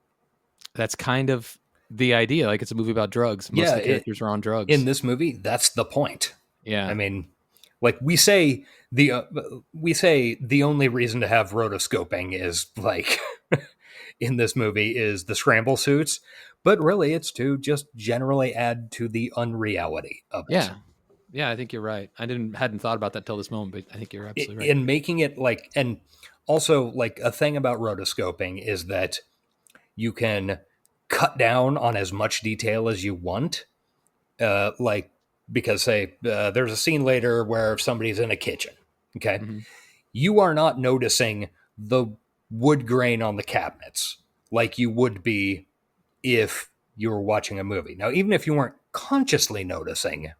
I: that's kind of the idea. Like it's a movie about drugs. Most of the characters are on drugs.
G: In this movie, that's the point.
I: Yeah.
G: I mean, like we say the only reason to have rotoscoping is like in this movie is the scramble suits, but really it's to just generally add to the unreality of it.
I: Yeah. Yeah, I think you're right. I hadn't thought about that till this moment, but I think you're absolutely right.
G: In making it like, and also like a thing about rotoscoping is that you can cut down on as much detail as you want. Like, because say there's a scene later where somebody's in a kitchen. Okay. Mm-hmm. You are not noticing the wood grain on the cabinets like you would be if you were watching a movie. Now, even if you weren't consciously noticing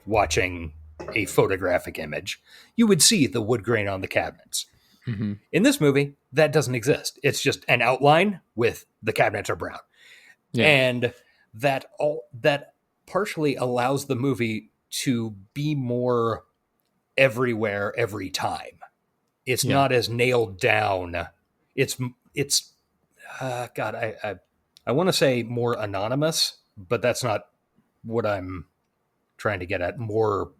G: watching a photographic image, you would see the wood grain on the cabinets. Mm-hmm. In this movie, that doesn't exist. It's just an outline with the cabinets are brown. Yeah. And that partially allows the movie to be more everywhere every time. It's not as nailed down. It's God, I want to say more anonymous, but that's not what I'm trying to get at. More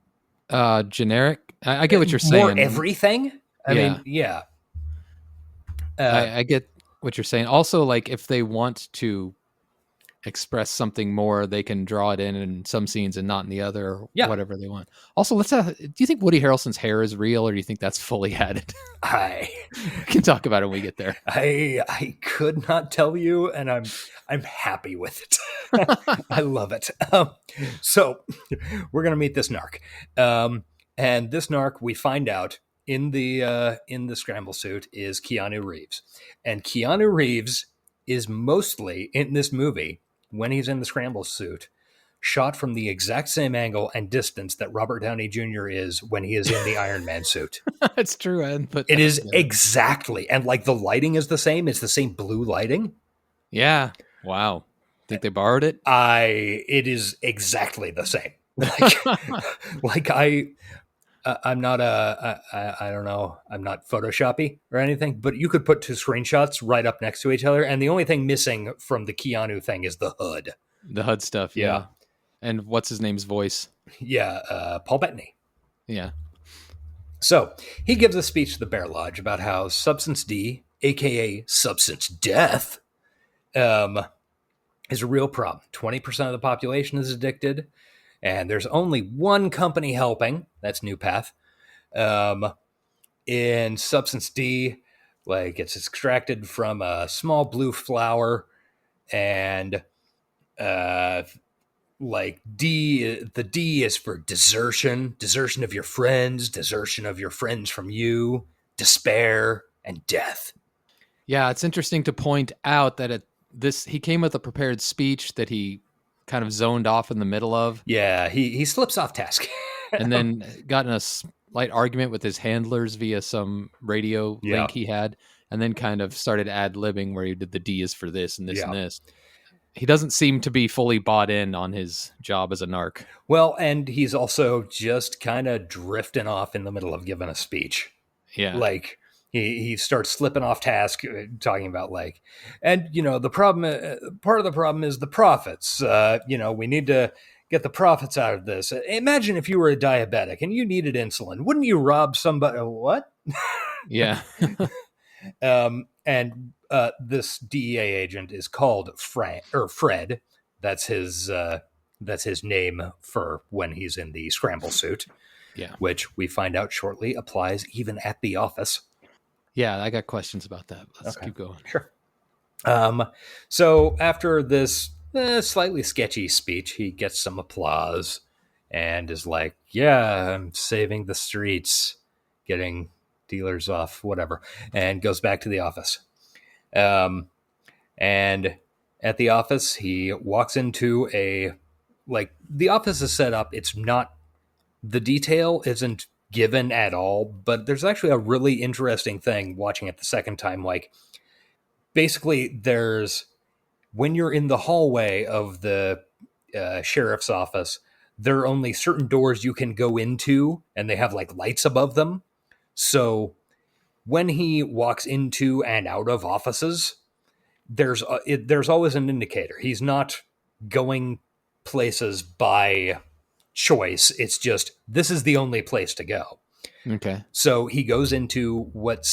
I: generic. I get what you're saying.
G: More everything. I mean, yeah.
I: I get what you're saying. Also, like if they want to express something more, they can draw it in some scenes and not in the other, or whatever they want. Also, do you think Woody Harrelson's hair is real, or do you think that's fully added? We can talk about it when we get there.
G: I could not tell you, and I'm happy with it. I love it. So we're gonna meet this narc, and this narc we find out in the scramble suit is Keanu Reeves, and Keanu Reeves is mostly in this movie when he's in the scramble suit shot from the exact same angle and distance that Robert Downey Jr. is when he is in the Iron Man suit.
I: That's true.
G: It is exactly. And like the lighting is the same. It's the same blue lighting.
I: Yeah. Wow. Think they borrowed it?
G: It is exactly the same. I'm not I don't know. I'm not Photoshoppy or anything, but you could put two screenshots right up next to each other. And the only thing missing from the Keanu thing is the hood.
I: The HUD stuff. Yeah. And what's his name's voice?
G: Yeah. Paul Bettany.
I: Yeah.
G: So he gives a speech to the Bear Lodge about how Substance D, aka Substance Death, is a real problem. 20% of the population is addicted. And there's only one company helping. That's New Path. In Substance D, like it's extracted from a small blue flower, and like the D is for desertion of your friends, desertion of your friends from you, despair, and death.
I: Yeah, it's interesting to point out that he came with a prepared speech that he kind of zoned off in the middle of.
G: Yeah, he slips off task.
I: And then got in a slight argument with his handlers via some radio link he had, and then kind of started ad-libbing where he did the D is for this and this and this. He doesn't seem to be fully bought in on his job as a narc.
G: Well, and he's also just kind of drifting off in the middle of giving a speech.
I: Yeah.
G: Like, he starts slipping off task, talking about like, and, you know, the problem, part of the problem is the profits. You know, we need to get the profits out of this. Imagine if you were a diabetic and you needed insulin. Wouldn't you rob somebody? What?
I: Yeah.
G: And this DEA agent is called Fred. That's his name for when he's in the scramble suit.
I: Yeah.
G: Which we find out shortly applies even at the office.
I: Yeah, I got questions about that. Let's keep going.
G: Sure. So after this slightly sketchy speech, he gets some applause and is like, yeah, I'm saving the streets, getting dealers off, whatever, and goes back to the office. And at the office, he walks into the office is set up. It's not, the detail isn't given at all, but there's actually a really interesting thing watching it the second time. Like, basically, when you're in the hallway of the sheriff's office, there are only certain doors you can go into, and they have like lights above them. So when he walks into and out of offices, there's always an indicator. He's not going places by choice. It's just, this is the only place to go.
I: Okay.
G: So he goes into what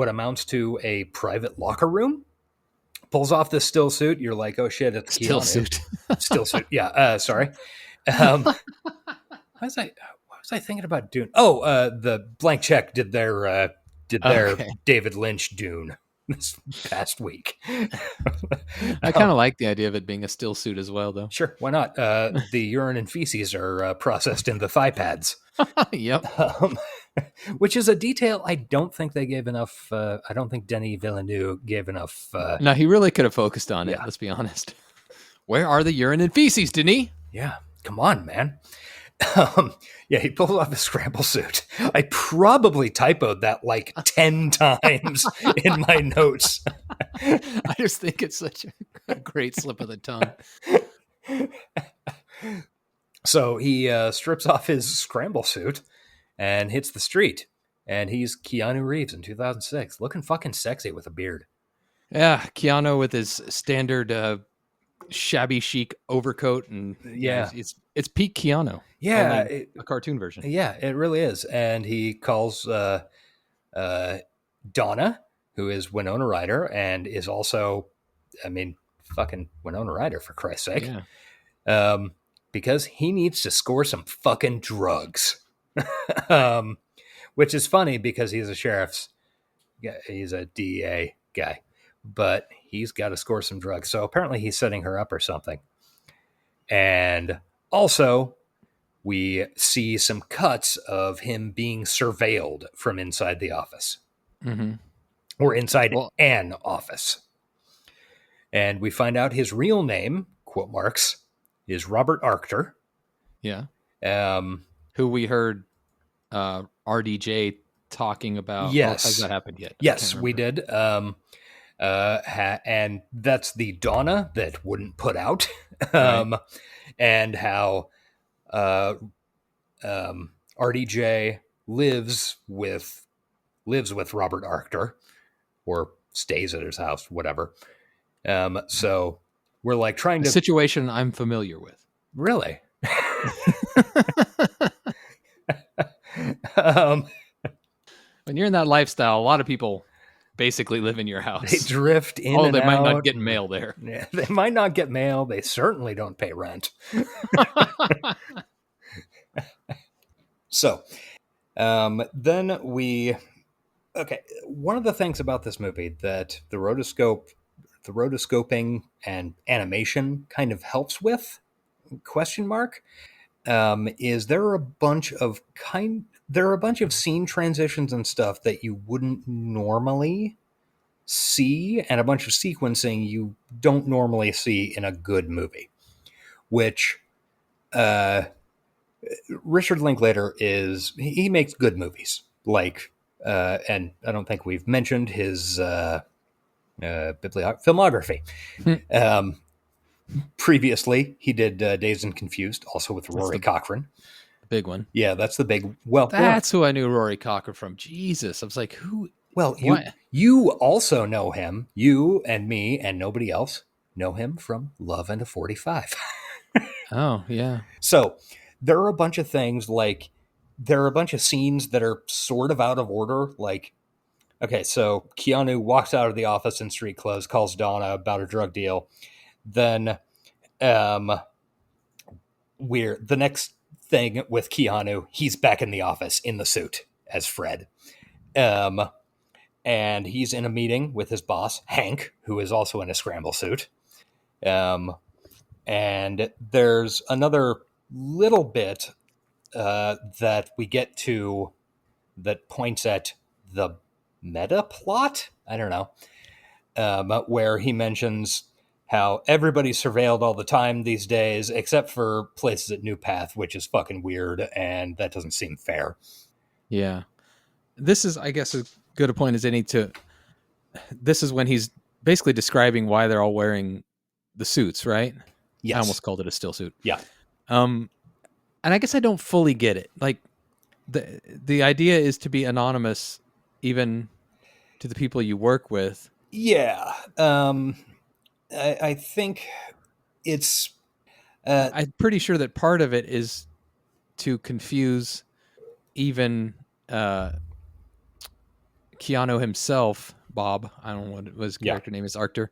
G: amounts to a private locker room, pulls off this still suit. You're like, oh shit, it's
I: still
G: Keanu.
I: suit.
G: Still suit. Yeah. Sorry. What was I thinking about Dune? Oh, the Blank Check did their David Lynch Dune this past week.
I: I kind of like the idea of it being a still suit as well, though.
G: Sure, why not? The urine and feces are processed in the thigh pads.
I: Yep.
G: Which is a detail I don't think they gave enough. I don't think Denis Villeneuve gave enough.
I: No, he really could have focused on it. Let's be honest. Where are the urine and feces, Denis?
G: Yeah, come on, man. He pulls off a scramble suit. I probably typoed that like 10 times in my notes.
I: I just think it's such a great slip of the tongue.
G: So he strips off his scramble suit and hits the street. And he's Keanu Reeves in 2006, looking fucking sexy with a beard.
I: Yeah, Keanu with his standard shabby chic overcoat, and it's peak Keanu.
G: Yeah,
I: a cartoon version.
G: Yeah, it really is. And he calls Donna, who is Winona Ryder, and is also, fucking Winona Ryder, for Christ's sake.
I: Yeah.
G: Because he needs to score some fucking drugs. Which is funny because he's a DEA guy, but he's got to score some drugs. So apparently he's setting her up or something. And also, we see some cuts of him being surveilled from inside the office.
I: Mm-hmm.
G: Or inside an office. And we find out his real name, quote marks, is Robert Arctor.
I: Yeah. Who we heard RDJ talking about.
G: Yes.
I: Has that happened yet?
G: Yes, we did. And that's the Donna that wouldn't put out.
I: Right.
G: And how RDJ lives with Robert Arctor, or stays at his house, whatever. So we're like trying to...
I: A situation I'm familiar with.
G: Really?
I: When you're in that lifestyle, a lot of people basically live in your house.
G: They drift in and out.
I: Oh, they might not get mail there.
G: Yeah, they might not get mail. They certainly don't pay rent. So, then we... Okay, one of the things about this movie that the rotoscoping and animation kind of helps with, question mark, is there are a bunch of scene transitions and stuff that you wouldn't normally see, and a bunch of sequencing you don't normally see in a good movie. which Richard Linklater he makes good movies. Like, and I don't think we've mentioned his filmography. Previously, he did Dazed and Confused, also with Rory Cochrane.
I: Big one.
G: Yeah, that's the big. Well,
I: that's who I knew Rory Cochrane from. Jesus, I was like, who?
G: Well, you also know him. You and me and nobody else know him from Love and a 45.
I: Oh, yeah.
G: So there are a bunch of things like there are a bunch of scenes that are sort of out of order. Like, okay, so Keanu walks out of the office in street clothes, calls Donna about a drug deal. Then the next thing with Keanu, he's back in the office in the suit as Fred. And he's in a meeting with his boss, Hank, who is also in a scramble suit. And there's another little bit that we get to that points at the meta plot. I don't know. Where he mentions how everybody's surveilled all the time these days, except for places at New Path, which is fucking weird, and that doesn't seem fair.
I: Yeah. This is, I guess, as good a point as any to... This is when he's basically describing why they're all wearing the suits, right?
G: Yes.
I: I almost called it a still suit.
G: Yeah.
I: And I guess I don't fully get it. Like, the idea is to be anonymous even to the people you work with.
G: Yeah. I think it's...
I: I'm pretty sure that part of it is to confuse even Keanu himself, Bob. I don't know what his character name is, Arctur.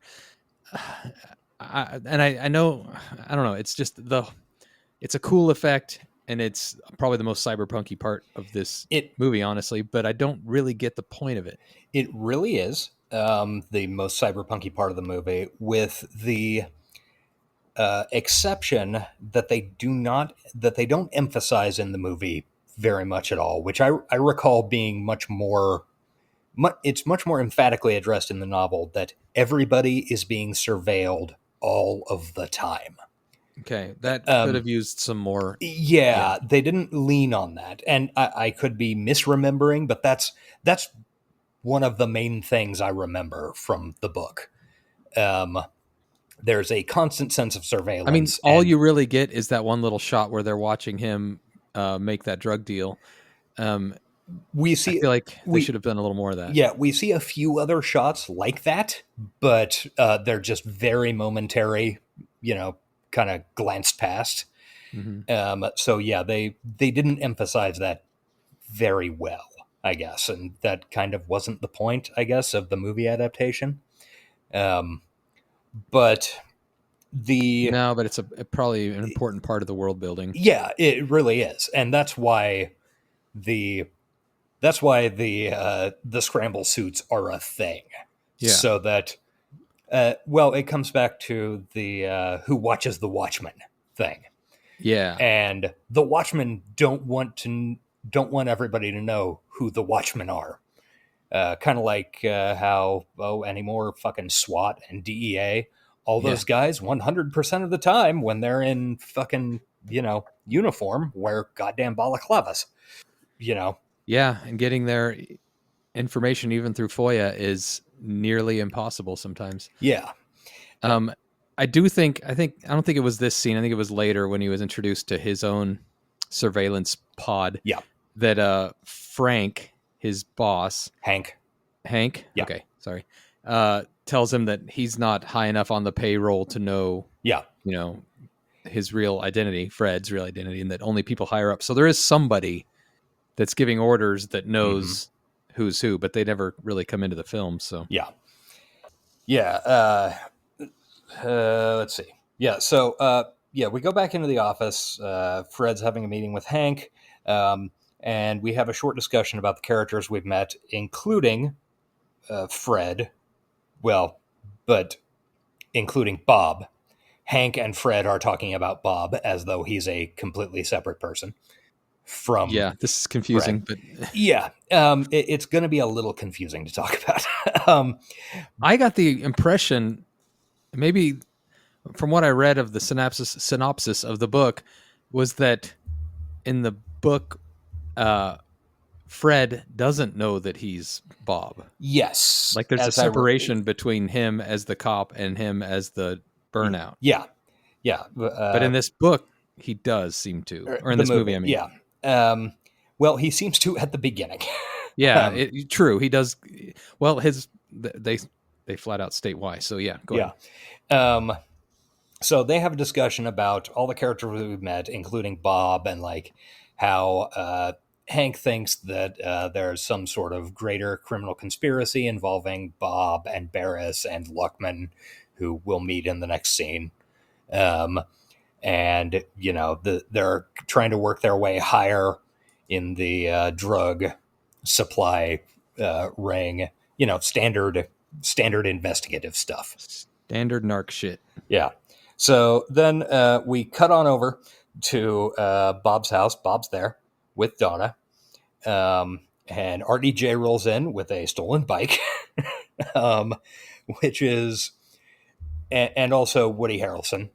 I: I know, I don't know. It's just it's a cool effect, and it's probably the most cyberpunky part of this movie, honestly. But I don't really get the point of it.
G: It really is the most cyberpunky part of the movie, with the exception that they don't emphasize in the movie very much at all, which I recall being it's much more emphatically addressed in the novel that everybody is being surveilled all of the time.
I: Okay, that could have used some more.
G: Yeah, they didn't lean on that, and I could be misremembering, but that's one of the main things I remember from the book. There's a constant sense of surveillance.
I: I mean, all you really get is that one little shot where they're watching him make that drug deal. I feel like they should have done a little more of that.
G: Yeah, we see a few other shots like that, but they're just very momentary, kind of glanced past. Mm-hmm. So yeah, they didn't emphasize that very well, I guess, and that kind of wasn't the point, I guess, of the movie adaptation. But
I: it's probably an important part of the world building.
G: Yeah, it really is, and that's why the scramble suits are a thing. Yeah. So that, it comes back to the who watches the Watchmen thing.
I: Yeah,
G: and the Watchmen don't want everybody to know who the Watchmen are. Kind of like how anymore fucking SWAT and DEA, all those guys 100% of the time when they're in fucking uniform wear goddamn balaclavas.
I: Yeah, and getting their information even through FOIA is nearly impossible sometimes.
G: Yeah.
I: I don't think it was this scene. I think it was later when he was introduced to his own surveillance pod.
G: Yeah.
I: That Frank, his boss,
G: Hank.
I: Yeah. Okay, sorry. Tells him that he's not high enough on the payroll to know.
G: Yeah.
I: His real identity, Fred's real identity, and that only people higher up. So there is somebody that's giving orders that knows who's who, but they never really come into the film. So
G: let's see. Yeah. So we go back into the office. Fred's having a meeting with Hank, and we have a short discussion about the characters we've met, including Fred. Well, but including Bob. Hank and Fred are talking about Bob as though he's a completely separate person from.
I: Yeah, this is confusing,
G: Fred.
I: But
G: yeah, it's going to be a little confusing to talk about.
I: I got the impression, maybe from what I read of the synopsis of the book, was that in the book, Fred doesn't know that he's Bob.
G: Yes.
I: Like there's a separation between him as the cop and him as the burnout.
G: Yeah.
I: But in this book, he does seem to, or in this movie, I mean.
G: Yeah. Well, he seems to at the beginning.
I: Yeah, true. He does. Well, they flat out state why. So yeah, go ahead.
G: So they have a discussion about all the characters we've met, including Bob, and like how Hank thinks that there's some sort of greater criminal conspiracy involving Bob and Barris and Luckman, who we'll meet in the next scene. And you know, they're trying to work their way higher in the drug supply ring. You know, standard investigative stuff.
I: Standard narc shit.
G: Yeah. So then we cut on over to Bob's house. Bob's there with Donna. And RDJ rolls in with a stolen bike, which is, and also Woody Harrelson,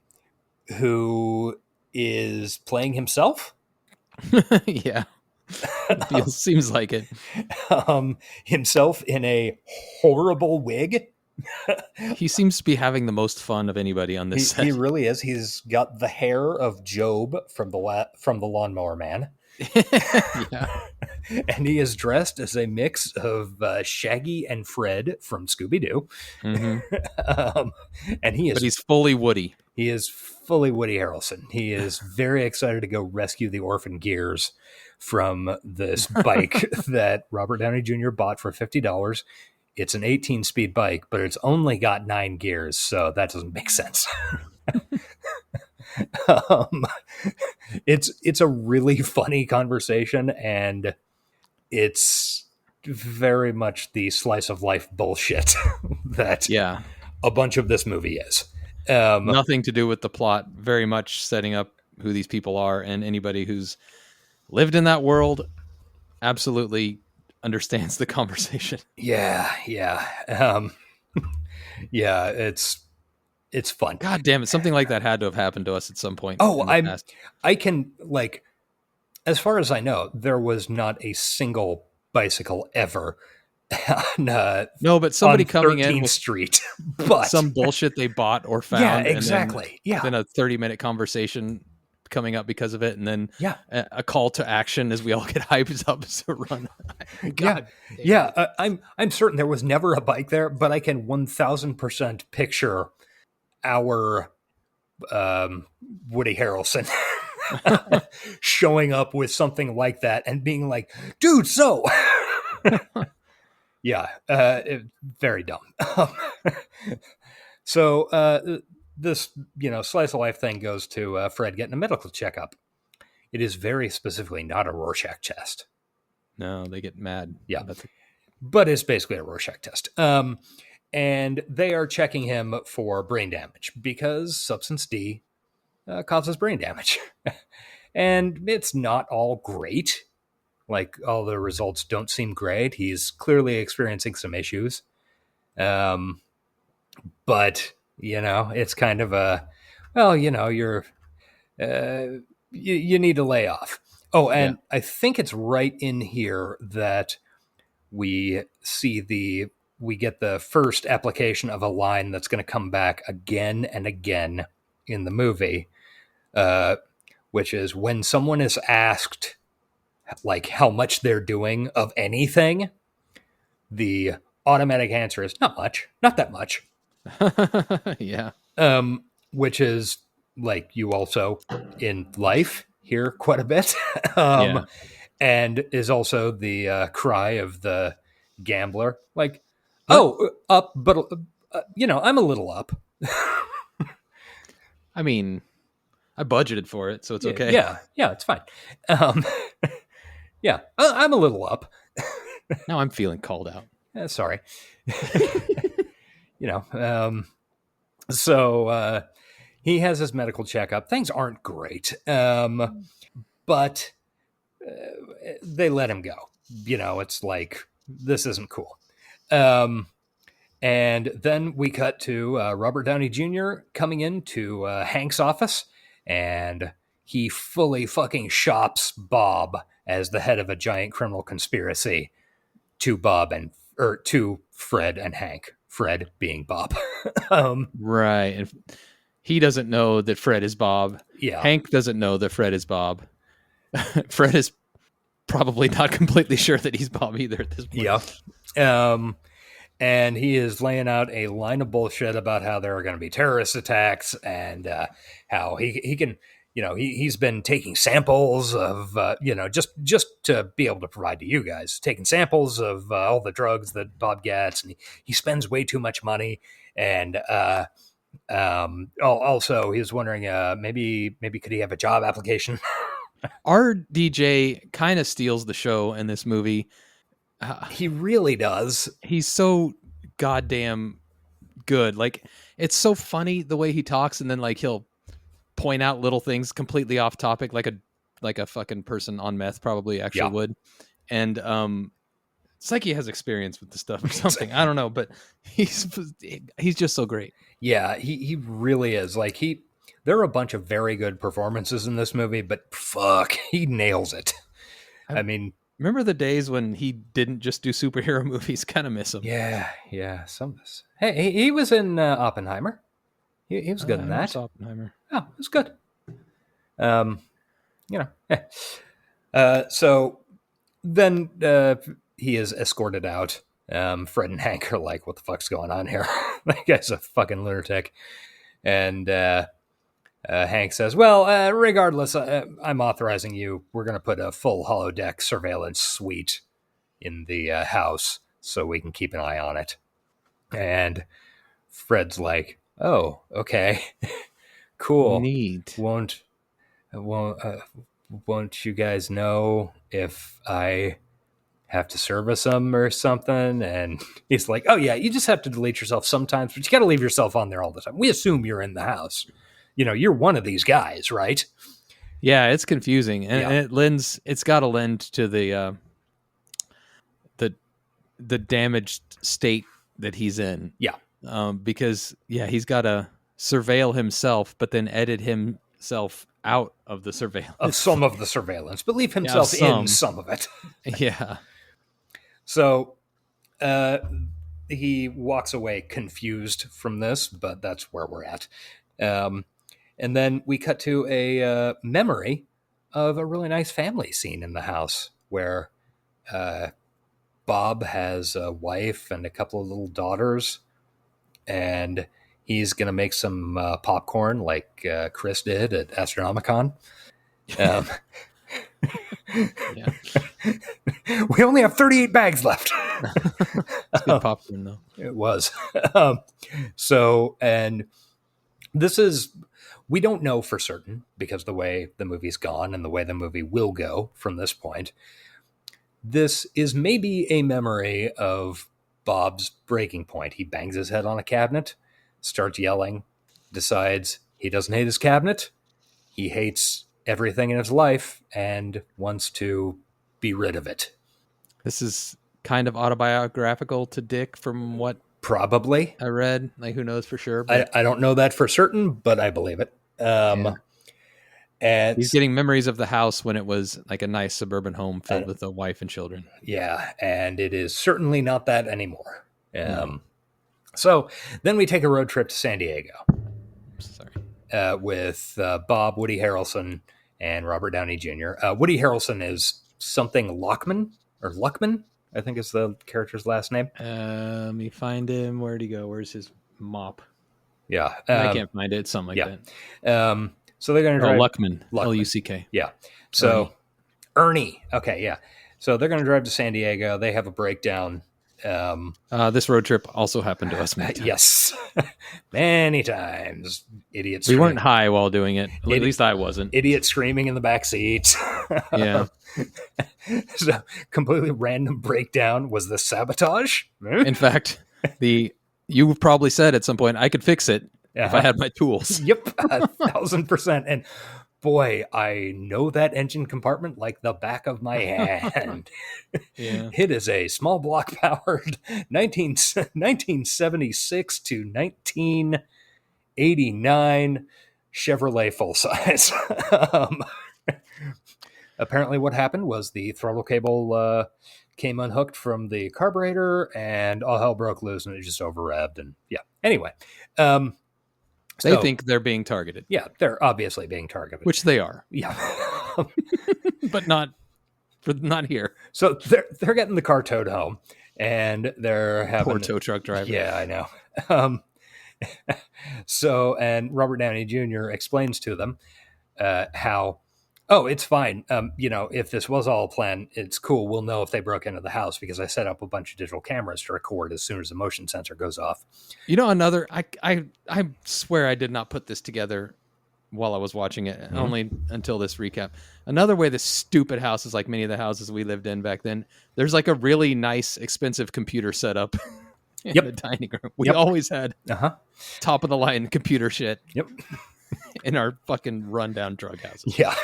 G: who is playing himself.
I: Yeah. Seems like it.
G: Himself in a horrible wig.
I: He seems to be having the most fun of anybody on this set.
G: He really is. He's got the hair of Job from the Lawnmower Man.
I: Yeah.
G: And he is dressed as a mix of Shaggy and Fred from Scooby-Doo.
I: Mm-hmm.
G: And he is...
I: But he's fully Woody.
G: He is fully Woody Harrelson. He is very excited to go rescue the orphan gears from this bike that Robert Downey Jr. bought for $50. It's an 18-speed bike, but it's only got 9 gears, so that doesn't make sense. It's a really funny conversation, and it's very much the slice of life bullshit that a bunch of this movie is.
I: Nothing to do with the plot, very much setting up who these people are, and anybody who's lived in that world absolutely understands the conversation.
G: Yeah. It's fun.
I: God damn it. Something like that had to have happened to us at some point.
G: I can, like, as far as I know, there was not a single bicycle ever on,
I: no, but somebody coming in with
G: Street, but
I: some bullshit they bought or found.
G: Yeah, exactly.
I: Then a 30-minute conversation coming up because of it, and then a call to action as we all get hyped up to run. God,
G: I'm certain there was never a bike there, but I can 1000% picture our Woody Harrelson showing up with something like that and being like, dude, so very dumb. So this, slice of life thing goes to Fred getting a medical checkup. It is very specifically not a Rorschach test.
I: No, they get mad.
G: Yeah, but it's basically a Rorschach test. And they are checking him for brain damage because substance D causes brain damage. And it's not all great. Like, all the results don't seem great. He's clearly experiencing some issues. But, it's kind of you're, you need to lay off. Oh, and I think it's right in here that we get the first application of a line that's going to come back again and again in the movie, which is when someone is asked, like, how much they're doing of anything, the automatic answer is not much, not that much.
I: Yeah.
G: Which is, like, you also in life hear quite a bit. And is also the cry of the gambler, like, up, but I'm a little up.
I: I mean, I budgeted for it, so it's okay.
G: Yeah, it's fine. I'm a little up.
I: Now I'm feeling called out.
G: Sorry. So he has his medical checkup. Things aren't great, but they let him go. It's like, this isn't cool. And then we cut to Robert Downey Jr. coming into Hank's office, and he fully fucking shops Bob as the head of a giant criminal conspiracy to to Fred and Hank. Fred being Bob.
I: Right. And he doesn't know that Fred is Bob.
G: Yeah.
I: Hank doesn't know that Fred is Bob. Fred is probably not completely sure that he's Bob either at this point.
G: Yeah. And he is laying out a line of bullshit about how there are going to be terrorist attacks and how he can, he's been taking samples of, just to be able to provide to you guys, taking samples of all the drugs that Bob gets, and he spends way too much money. And also, he was wondering, maybe could he have a job application?
I: Our DJ kind of steals the show in this movie.
G: He really does.
I: He's so goddamn good. Like, it's so funny the way he talks, and then like he'll point out little things completely off topic, like a fucking person on meth probably actually would. And it's like he has experience with the stuff or something. I don't know, but he's just so great.
G: Yeah, he really is. Like there are a bunch of very good performances in this movie, but fuck, he nails it. I mean,
I: remember the days when he didn't just do superhero movies? Kind of miss him.
G: Yeah. Some of this. Hey, he was in Oppenheimer. He was good in that.
I: Oppenheimer.
G: Oh, it was good. So then he is escorted out. Fred and Hank are like, "What the fuck's going on here?" That guy's a fucking lunatic. And Hank says, "Well, regardless, I'm authorizing you. We're going to put a full holodeck surveillance suite in the house so we can keep an eye on it." And Fred's like, "Oh, okay, cool.
I: Neat.
G: Won't you guys know if I have to service them or something?" And he's like, "Oh yeah, you just have to delete yourself sometimes, but you got to leave yourself on there all the time. We assume you're in the house. You're one of these guys, right?"
I: Yeah, it's confusing, and it's got to lend to the damaged state that he's in.
G: Yeah.
I: Because he's got to surveil himself, but then edit himself out of the surveillance.
G: Of some of the surveillance, but leave himself in some of it.
I: Yeah.
G: So he walks away confused from this, but that's where we're at. And then we cut to a memory of a really nice family scene in the house where Bob has a wife and a couple of little daughters, and he's going to make some popcorn like Chris did at Astronomicon. We only have 38 bags left.
I: It's good popcorn, though.
G: It was. And this is, we don't know for certain because the way the movie's gone and the way the movie will go from this point. This is maybe a memory of Bob's breaking point. He bangs his head on a cabinet, starts yelling, decides he doesn't hate his cabinet. He hates everything in his life and wants to be rid of it.
I: This is kind of autobiographical to Dick from what
G: probably
I: I read. Like, who knows for sure?
G: But I don't know that for certain, but I believe it. And
I: he's getting memories of the house when it was like a nice suburban home filled with a wife and children.
G: Yeah, and it is certainly not that anymore. So then we take a road trip to San Diego. With Bob, Woody Harrelson, and Robert Downey Jr. Woody Harrelson is something Luckman, I think is the character's last name.
I: Let me find him. Where'd he go? Where's his mop?
G: Yeah.
I: I can't find it. It's something like that.
G: So they're going to drive...
I: Luckman. L-U-C-K.
G: Yeah. So Ernie. Okay, yeah. So they're going to drive to San Diego. They have a breakdown.
I: This road trip also happened to us many times.
G: Yes. Many times. Idiots.
I: We weren't high while doing it. At least I wasn't.
G: Idiot screaming in the back seat.
I: Yeah.
G: So completely random breakdown. Was this sabotage?
I: In fact, you probably said at some point I could fix it if I had my tools.
G: Yep. 1,000%. And boy, I know that engine compartment like the back of my hand.
I: Yeah.
G: It is a small block powered 1976 to 1989 Chevrolet full size. Apparently what happened was the throttle cable came unhooked from the carburetor and all hell broke loose and it just over revved. And yeah, anyway.
I: They think they're being targeted.
G: Yeah, they're obviously being targeted.
I: Which they are.
G: Yeah.
I: But not here.
G: So they're getting the car towed home and they're having...
I: Poor tow truck driver.
G: Yeah, I know. And Robert Downey Jr. explains to them how, it's fine. If this was all a plan, it's cool. We'll know if they broke into the house because I set up a bunch of digital cameras to record as soon as the motion sensor goes off.
I: Another, I swear I did not put this together while I was watching it, only until this recap. Another way this stupid house is like many of the houses we lived in back then. There's like a really nice, expensive computer setup in the dining room. We always had top of the line computer shit.
G: Yep.
I: In our fucking rundown drug houses.
G: Yeah.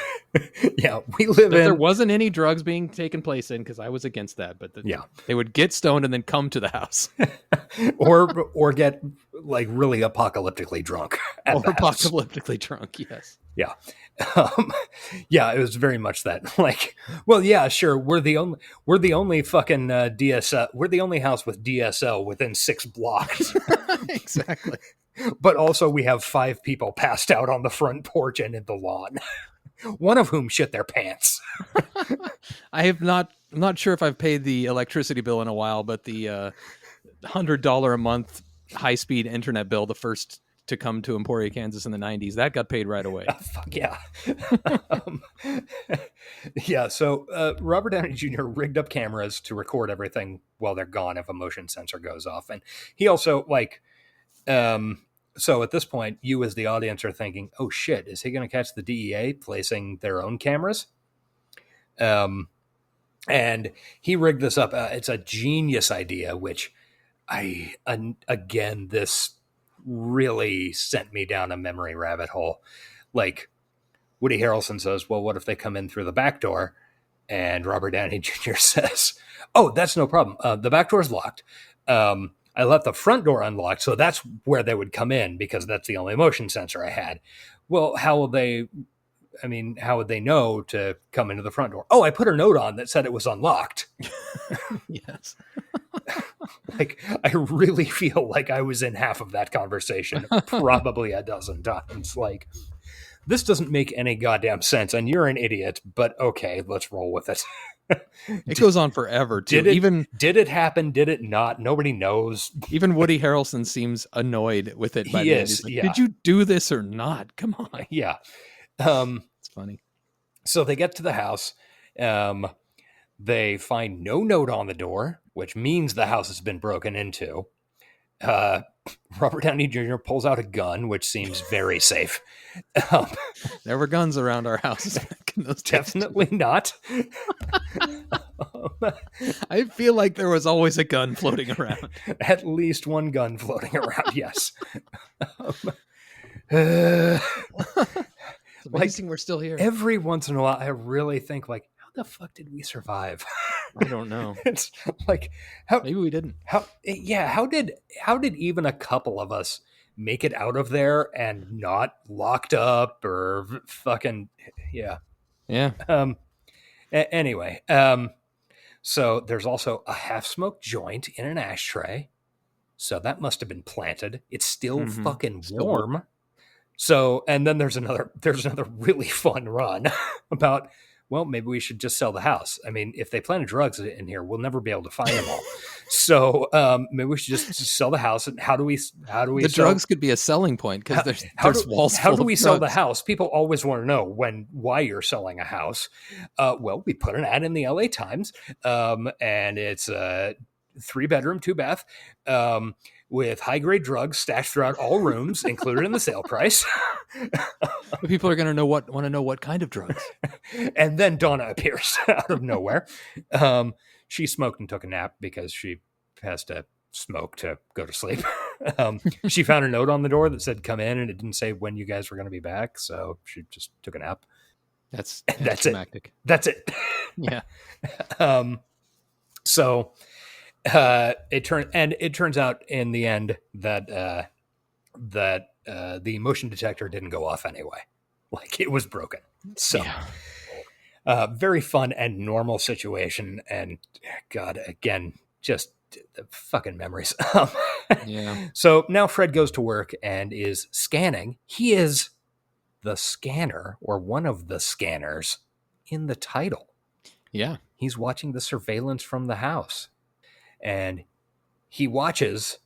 G: Yeah. We live in...
I: There wasn't any drugs being taken place in because I was against that. But they would get stoned and then come to the house.
G: or get like really apocalyptically drunk.
I: Apocalyptically drunk, yes.
G: Yeah. It was very much that. Like, well, yeah, sure. We're the only fucking DSL. We're the only house with DSL within 6 blocks.
I: Exactly.
G: But also we have 5 people passed out on the front porch and in the lawn. One of whom shit their pants.
I: I'm not sure if I've paid the electricity bill in a while, but the $100 a month high-speed internet bill, the first to come to Emporia, Kansas in the 90s, that got paid right away.
G: Fuck yeah. So Robert Downey Jr. rigged up cameras to record everything while they're gone if a motion sensor goes off. And he also, so at this point, you as the audience are thinking, oh shit, is he going to catch the DEA placing their own cameras? And he rigged this up. It's a genius idea, which this really sent me down a memory rabbit hole. Like Woody Harrelson says, well, what if they come in through the back door? And Robert Downey Jr. says, oh, that's no problem. The back door's locked. I left the front door unlocked, so that's where they would come in because that's the only motion sensor I had. Well, how would they know to come into the front door? Oh, I put a note on that said it was unlocked.
I: Yes.
G: I really feel like I was in half of that conversation, probably a dozen times. Like, this doesn't make any goddamn sense, and you're an idiot, but okay, let's roll with it.
I: It goes on forever, too.
G: Did it happen? Did it not? Nobody knows.
I: Even Woody Harrelson seems annoyed with it.
G: He is.
I: Like, did you do this or not? Come on.
G: Yeah.
I: It's funny.
G: So they get to the house. They find no note on the door, which means the house has been broken into. Robert Downey Jr. pulls out a gun, which seems very safe.
I: There were guns around our house back in those days.
G: Definitely not.
I: I feel like there was always a gun floating around.
G: At least one gun floating around, yes.
I: It's amazing we're still here.
G: Every once in a while, I really think, how the fuck did we survive?
I: I don't know.
G: It's like,
I: maybe we didn't.
G: How did even a couple of us make it out of there and not locked up or fucking anyway, so there's also a half-smoked joint in an ashtray, so that must have been planted. It's still fucking warm. So, and then there's another really fun run about, well, maybe we should just sell the house. I mean, if they planted drugs in here, we'll never be able to find them all. So maybe we should just sell the house. And how do we
I: the drugs could be a selling point because there's walls.
G: How do we sell the house? People always want to know why you're selling a house. Well, we put an ad in the LA Times, and it's a 3-bedroom, 2-bath, with high-grade drugs stashed throughout all rooms, included in the sale price.
I: People are going to want to know what kind of drugs.
G: And then Donna appears out of nowhere. She smoked and took a nap because she has to smoke to go to sleep. She found a note on the door that said, come in, and it didn't say when you guys were going to be back, so she just took a nap.
I: That's
G: That's it.
I: climactic.
G: That's it.
I: Yeah.
G: So it turns out in the end that the motion detector didn't go off anyway. Like, it was broken. So very fun and normal situation. And God, again, just the fucking memories.
I: Yeah.
G: So now Fred goes to work and is scanning. He is the scanner, or one of the scanners, in the title.
I: Yeah.
G: He's watching the surveillance from the house. And he watches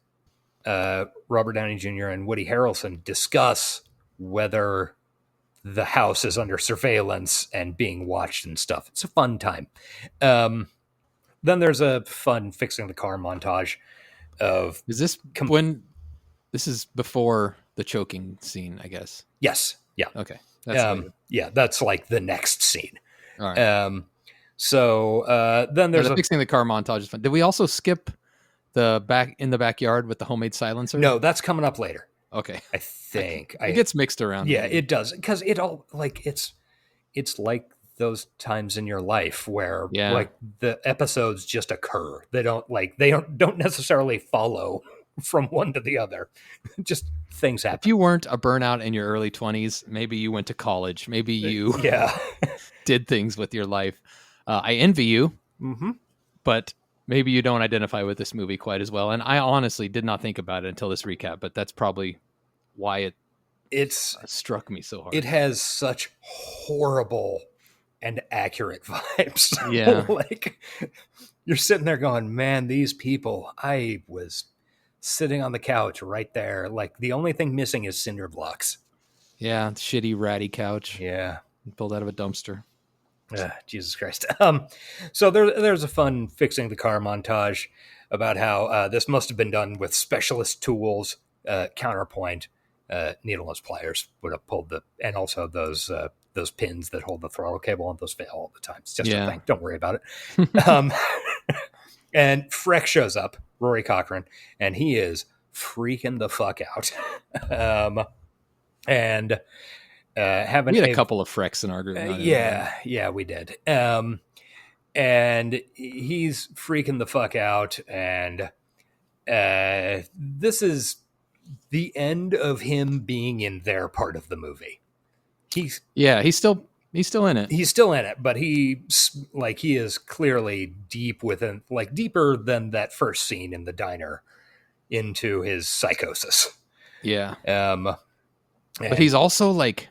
G: Robert Downey Jr. and Woody Harrelson discuss whether the house is under surveillance and being watched and stuff. It's a fun time. Then there's a fun fixing the car montage of...
I: Is this when... This is before the choking scene, I guess.
G: Yes. Yeah.
I: Okay.
G: Yeah, that's like the next scene.
I: All right.
G: So then there's
I: fixing the car montage is fun. Did we also skip the back in the backyard with the homemade silencer?
G: No, that's coming up later.
I: Okay.
G: I think
I: it gets mixed around.
G: Yeah, it does, because it all like it's like those times in your life where like the episodes just occur. They don't necessarily follow from one to the other. Just things happen.
I: If you weren't a burnout in your early 20s, maybe you went to college. Maybe you did things with your life. I envy you, but maybe you don't identify with this movie quite as well. And I honestly did not think about it until this recap, but that's probably why it struck me so hard.
G: It has such horrible and accurate vibes.
I: Yeah.
G: Like, you're sitting there going, man, these people, I was sitting on the couch right there. Like, the only thing missing is cinder blocks.
I: Yeah. Shitty, ratty couch.
G: Yeah.
I: Pulled out of a dumpster.
G: Jesus Christ. So there's a fun fixing the car montage about how this must have been done with specialist tools. Counterpoint, needleless pliers would have pulled and also those pins that hold the throttle cable, and those fail all the time. It's just a thing. Don't worry about it. And Freck shows up, Rory Cochrane, and he is freaking the fuck out. And we
I: had a couple of Frecks in our group.
G: Yeah, we did. And he's freaking the fuck out, and this is the end of him being in their part of the movie. He's still in it. He's still in it, but he is clearly deeper than that first scene in the diner into his psychosis.
I: Yeah. But he's also like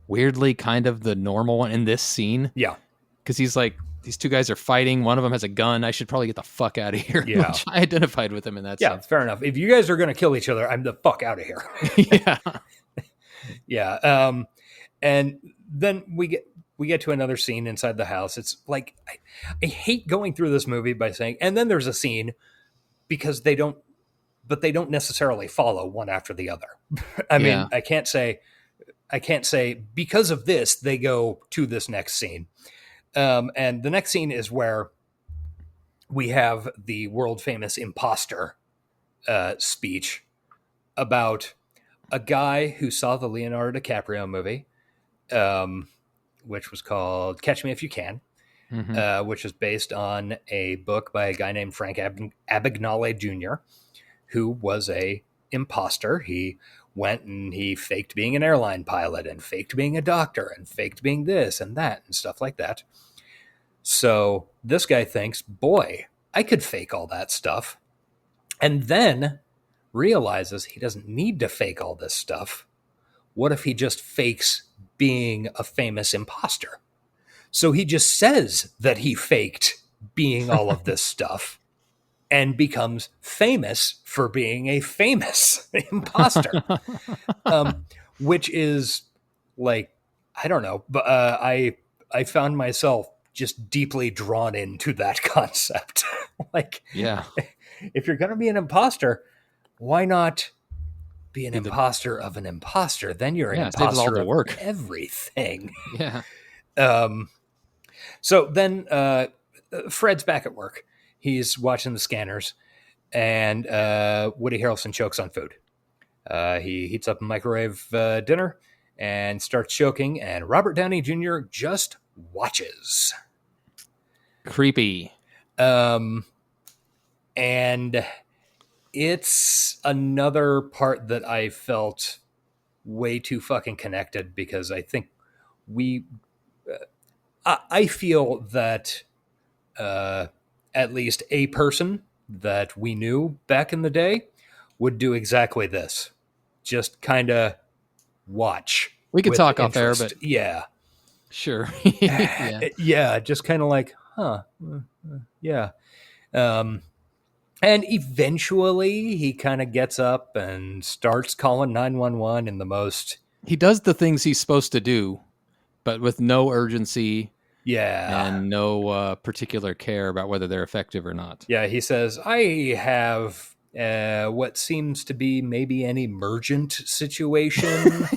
I: weirdly kind of the normal one in this scene.
G: Yeah.
I: Because he's like, these two guys are fighting. One of them has a gun. I should probably get the fuck out of here.
G: Yeah.
I: Which I identified with him in that sense.
G: Fair enough. If you guys are going to kill each other, I'm the fuck out of here.
I: Yeah.
G: Yeah. And then we get to another scene inside the house. It's like, I hate going through this movie by saying, and then there's a scene, because they don't necessarily follow one after the other. I mean, I can't say because of this, they go to this next scene. And the next scene is where we have the world famous imposter speech about a guy who saw the Leonardo DiCaprio movie, which was called Catch Me If You Can, which is based on a book by a guy named Frank Abagnale Jr., who was a imposter. He went and he faked being an airline pilot and faked being a doctor and faked being this and that and stuff like that. So this guy thinks, boy, I could fake all that stuff. And then realizes he doesn't need to fake all this stuff. What if he just fakes being a famous imposter? So he just says that he faked being all of this stuff and becomes famous for being a famous imposter, which is like, I don't know, but I found myself just deeply drawn into that concept. Like,
I: yeah,
G: if you're going to be an imposter, why not be an imposter of an imposter? Then you're an imposter
I: all the
G: of
I: work.
G: Everything.
I: Yeah.
G: So then Fred's back at work. He's watching the scanners, and Woody Harrelson chokes on food. He heats up a microwave dinner, and starts choking, and Robert Downey Jr. just watches.
I: Creepy.
G: And it's another part that I felt way too fucking connected, because I think I feel that at least a person that we knew back in the day would do exactly this. Just kind of watch.
I: We could
G: with
I: talk off air,
G: interest.
I: but
G: yeah.
I: Sure. Yeah.
G: Yeah, just kind of like, yeah. And eventually he kind of gets up and starts calling 911 in the most...
I: He does the things he's supposed to do, but with no urgency.
G: Yeah.
I: And no particular care about whether they're effective or not.
G: Yeah, he says, I have what seems to be maybe an emergent situation.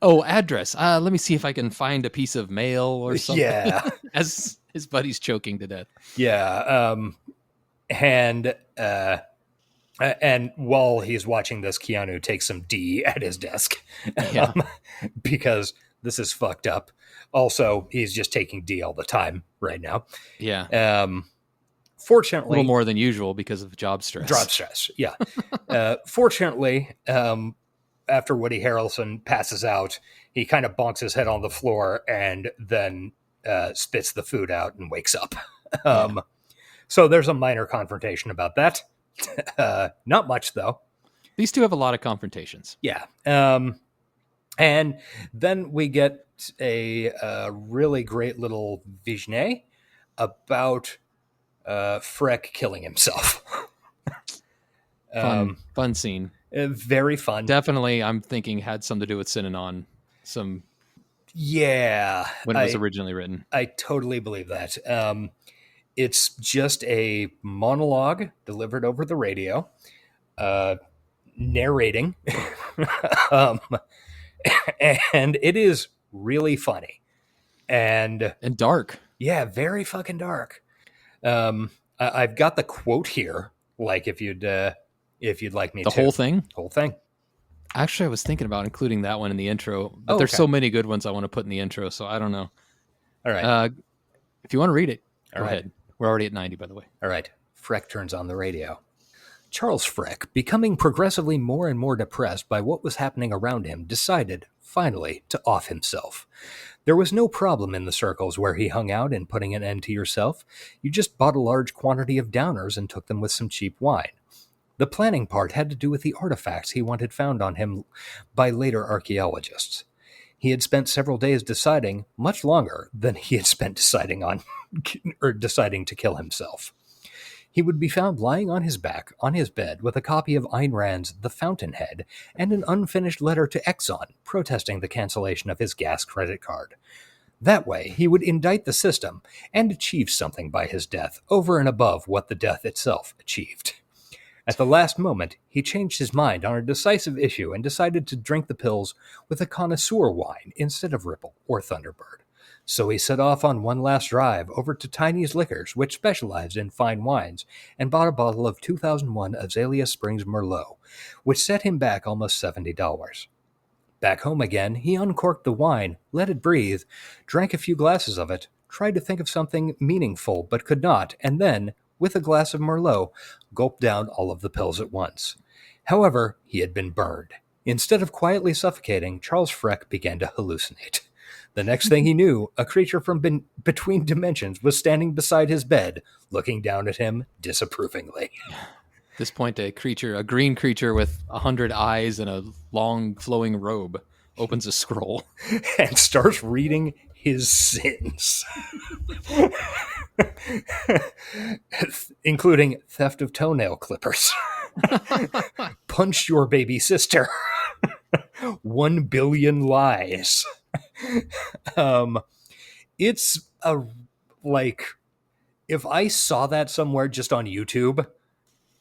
I: Oh, address. Let me see if I can find a piece of mail or something.
G: Yeah.
I: As his buddy's choking to death.
G: Yeah. And while he's watching this, Keanu takes some D at his desk.
I: Yeah.
G: Because this is fucked up. Also, he's just taking D all the time right now.
I: Yeah.
G: Fortunately,
I: a little more than usual because of job stress.
G: Yeah. Fortunately, after Woody Harrelson passes out, he kind of bonks his head on the floor and then spits the food out and wakes up. So there's a minor confrontation about that. Not much, though.
I: These two have a lot of confrontations.
G: Yeah. And then we get a really great little vignette about Freck killing himself.
I: Fun scene.
G: Very fun.
I: Definitely, I'm thinking had something to do with Synanon.
G: Yeah.
I: When it was originally written.
G: I totally believe that. It's just a monologue delivered over the radio, narrating. And it is really funny. And
I: dark.
G: Yeah, very fucking dark. I've got the quote here, like if you'd like me to.
I: The whole thing?
G: Whole thing.
I: Actually, I was thinking about including that one in the intro, but
G: Oh,
I: there's
G: okay.
I: so many good ones I want to put in the intro, so I don't know.
G: All right.
I: If you want to read it, go
G: right.
I: ahead. We're already at 90, by the way.
G: All right. Freck turns on the radio. Charles Freck, becoming progressively more and more depressed by what was happening around him, decided, finally, to off himself. There was no problem in the circles where he hung out in putting an end to yourself. You just bought a large quantity of downers and took them with some cheap wine. The planning part had to do with the artifacts he wanted found on him by later archaeologists. He had spent several days deciding, much longer than he had spent deciding to kill himself. He would be found lying on his back, on his bed, with a copy of Ayn Rand's The Fountainhead and an unfinished letter to Exxon protesting the cancellation of his gas credit card. That way, he would indict the system and achieve something by his death over and above what the death itself achieved. At the last moment, he changed his mind on a decisive issue and decided to drink the pills with a connoisseur wine instead of Ripple or Thunderbird. So he set off on one last drive over to Tiny's Liquors, which specialized in fine wines, and bought a bottle of 2001 Azalea Springs Merlot, which set him back almost $70. Back home again, he uncorked the wine, let it breathe, drank a few glasses of it, tried to think of something meaningful but could not, and then, with a glass of Merlot, gulped down all of the pills at once. However, he had been burned. Instead of quietly suffocating, Charles Freck began to hallucinate. The next thing he knew, a creature from between dimensions was standing beside his bed, looking down at him disapprovingly.
I: At this point, a green creature with 100 eyes and a long flowing robe opens a scroll.
G: And starts reading his sins. Including theft of toenail clippers. Punched your baby sister. 1 billion lies. It's if I saw that somewhere just on YouTube,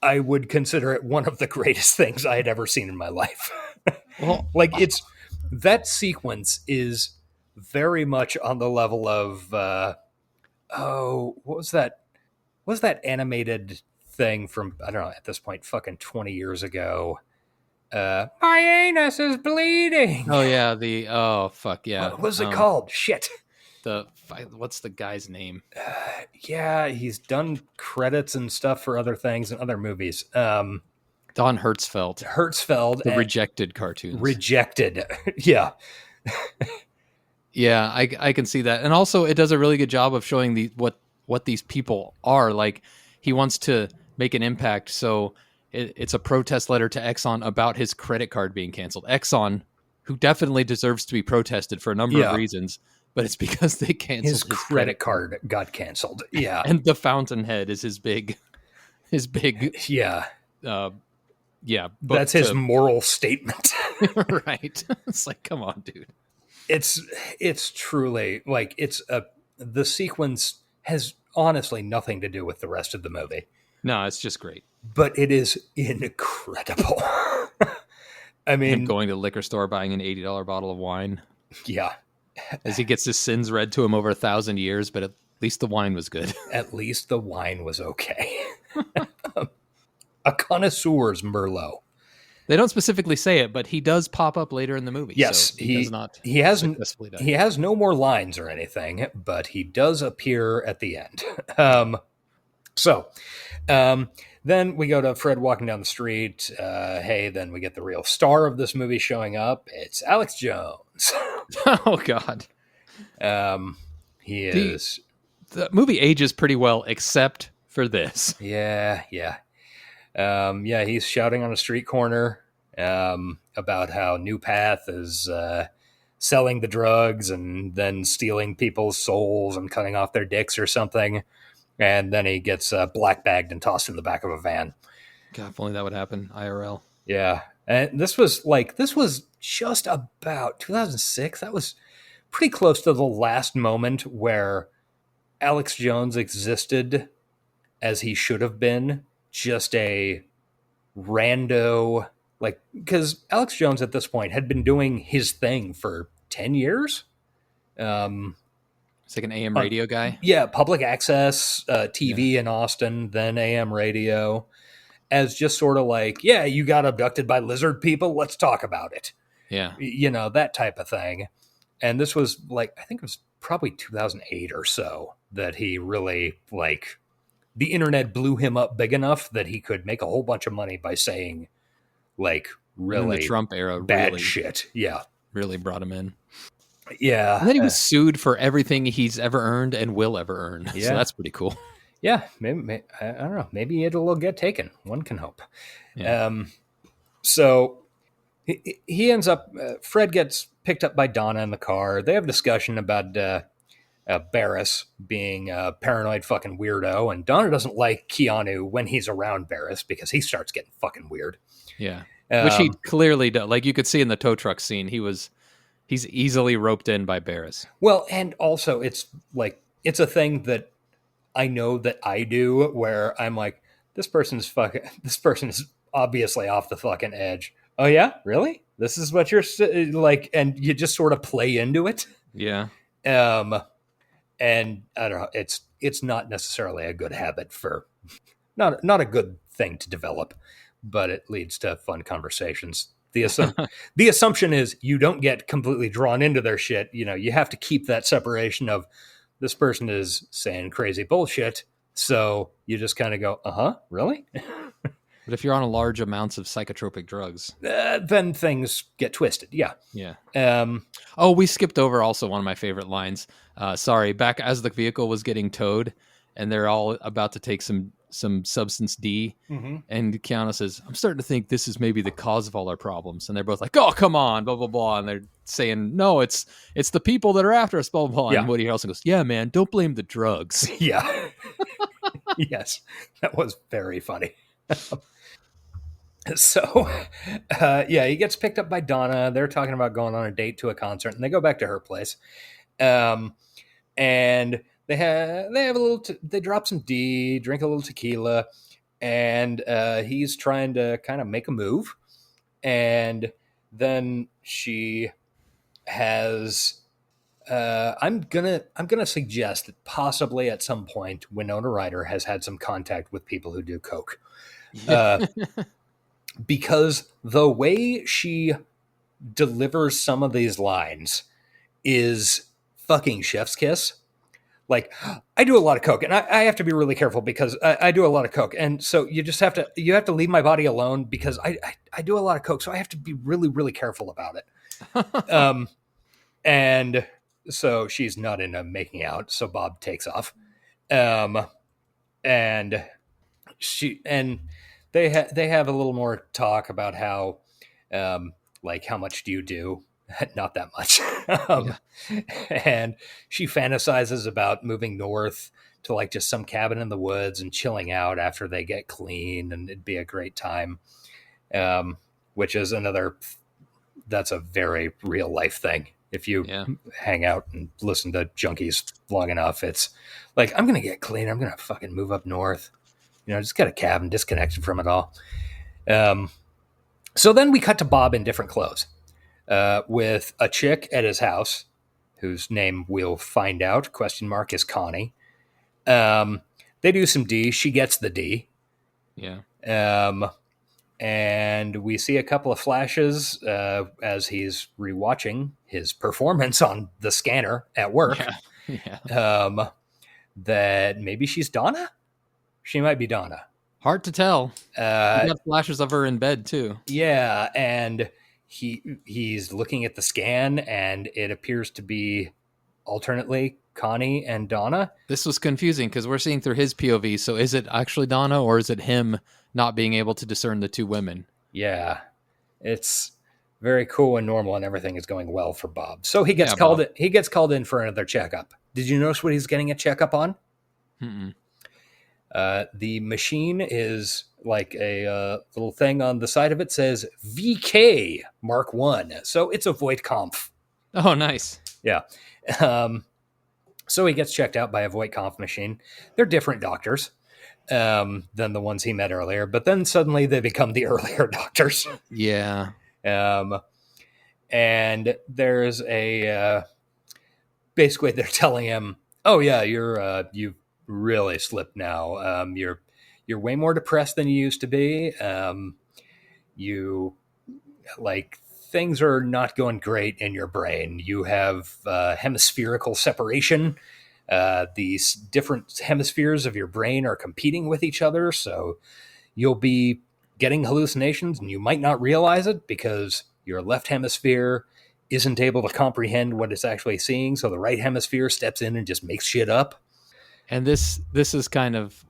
G: I would consider it one of the greatest things I had ever seen in my life.
I: Well,
G: that sequence is very much on the level of what was that? What was that animated thing from, I don't know, at this point, fucking 20 years ago? My anus is bleeding.
I: Oh yeah, oh fuck yeah.
G: What was it called? Shit.
I: What's the guy's name?
G: Yeah, he's done credits and stuff for other things and other movies.
I: Don Hertzfeldt.
G: The
I: Rejected cartoons.
G: Rejected. Yeah.
I: Yeah, I can see that. And also it does a really good job of showing what these people are. Like, he wants to make an impact, so it's a protest letter to Exxon about his credit card being canceled. Exxon, who definitely deserves to be protested for a number of reasons, but it's because they canceled
G: his credit card got canceled. Yeah.
I: And the fountainhead is his big
G: yeah.
I: Yeah,
G: that's his moral statement.
I: Right. It's like, come on, dude.
G: It's truly like the sequence has honestly nothing to do with the rest of the movie.
I: No, it's just great.
G: But it is incredible. I mean,
I: him going to the liquor store, buying an $80 bottle of wine.
G: Yeah.
I: As he gets his sins read to him over 1,000 years, but at least the wine was good.
G: At least the wine was okay. A connoisseur's Merlot.
I: They don't specifically say it, but he does pop up later in the movie.
G: Yes,
I: so he does not.
G: He has no more lines or anything, but he does appear at the end. Then we go to Fred walking down the street. Then we get the real star of this movie showing up. It's Alex Jones.
I: Oh God.
G: He is.
I: The movie ages pretty well, except for this.
G: Yeah. He's shouting on a street corner about how New Path is selling the drugs and then stealing people's souls and cutting off their dicks or something. And then he gets black bagged and tossed in the back of a van.
I: God, if only that would happen IRL.
G: Yeah. And this was just about 2006. That was pretty close to the last moment where Alex Jones existed as he should have been. Just a rando, because Alex Jones at this point had been doing his thing for 10 years.
I: It's like an AM radio guy.
G: Yeah, public access TV in Austin, then AM radio, as just sort of you got abducted by lizard people, let's talk about it.
I: Yeah.
G: That type of thing. And this was I think it was probably 2008 or so that he really the internet blew him up big enough that he could make a whole bunch of money by saying really
I: in the Trump era,
G: bad shit. Yeah.
I: Really brought him in.
G: Yeah.
I: And then he was sued for everything he's ever earned and will ever earn.
G: Yeah.
I: So that's pretty cool.
G: Yeah. Maybe, I don't know. Maybe it'll get taken. One can hope.
I: Yeah.
G: So he ends up, Fred gets picked up by Donna in the car. They have a discussion about Barris being a paranoid fucking weirdo, and Donna doesn't like Keanu when he's around Barris because he starts getting fucking weird.
I: Yeah. Which he clearly does. You could see in the tow truck scene, he's easily roped in by Barris.
G: Well, and also it's a thing that I know that I do where I'm like, this person is obviously off the fucking edge. Oh yeah? Really? This is what you're and you just sort of play into it.
I: Yeah.
G: And I don't know, it's not necessarily a good habit for not a good thing to develop, but it leads to fun conversations. The assumption is you don't get completely drawn into their shit. You have to keep that separation of this person is saying crazy bullshit. So you just kind of go, really?
I: But if you're on large amounts of psychotropic drugs,
G: then things get twisted. Yeah.
I: Yeah. We skipped over also one of my favorite lines. Back as the vehicle was getting towed and they're all about to take some substance D. Mm-hmm. And Keanu says, I'm starting to think this is maybe the cause of all our problems. And they're both like, oh, come on, blah, blah, blah. And they're saying, no, it's the people that are after us, blah, blah, blah.
G: Yeah.
I: And Woody Harrelson goes, yeah, man, don't blame the drugs.
G: Yeah. Yes. That was very funny. So, he gets picked up by Donna. They're talking about going on a date to a concert, and they go back to her place. And they have a little. They drop some D, drink a little tequila, and he's trying to kind of make a move. And then she has. I'm gonna suggest that possibly at some point Winona Ryder has had some contact with people who do coke. because the way she delivers some of these lines is fucking chef's kiss. Like, I do a lot of coke, and I have to be really careful because I do a lot of coke, and so you have to leave my body alone because I do a lot of coke, so I have to be really, really careful about it. And so she's not into making out, so Bob takes off, and they have a little more talk about how, like, how much do you do? Not that much. And she fantasizes about moving north to like just some cabin in the woods and chilling out after they get clean, and it'd be a great time. Which is that's a very real life thing. If you hang out and listen to junkies long enough, it's like, I'm going to get clean. I'm going to fucking move up north. Just get a cabin, disconnected from it all. So then we cut to Bob in different clothes. With a chick at his house, whose name we'll find out, ? Is Connie. They do some D. She gets the D.
I: Yeah.
G: And we see a couple of flashes as he's rewatching his performance on the scanner at work.
I: Yeah.
G: That maybe she's Donna? She might be Donna.
I: Hard to tell. We got flashes of her in bed, too.
G: Yeah, and he's looking at the scan, and it appears to be alternately Connie and Donna.
I: This was confusing because we're seeing through his POV. So is it actually Donna, or is it him not being able to discern the two women?
G: Yeah, it's very cool and normal, and everything is going well for Bob. So he gets called. He gets called in for another checkup. Did you notice what he's getting a checkup on?
I: Mm-mm.
G: The machine is like a little thing on the side of it says VK Mark 1. So it's a Voight-Kampff.
I: Oh, nice.
G: Yeah. So he gets checked out by a Voight-Kampff machine. They're different doctors than the ones he met earlier, but then suddenly they become the earlier doctors.
I: Yeah.
G: And there's basically they're telling him, oh yeah, you've really slipped now. You're way more depressed than you used to be. Things are not going great in your brain. You have hemispherical separation. These different hemispheres of your brain are competing with each other. So you'll be getting hallucinations and you might not realize it because your left hemisphere isn't able to comprehend what it's actually seeing. So the right hemisphere steps in and just makes shit up.
I: And this is kind of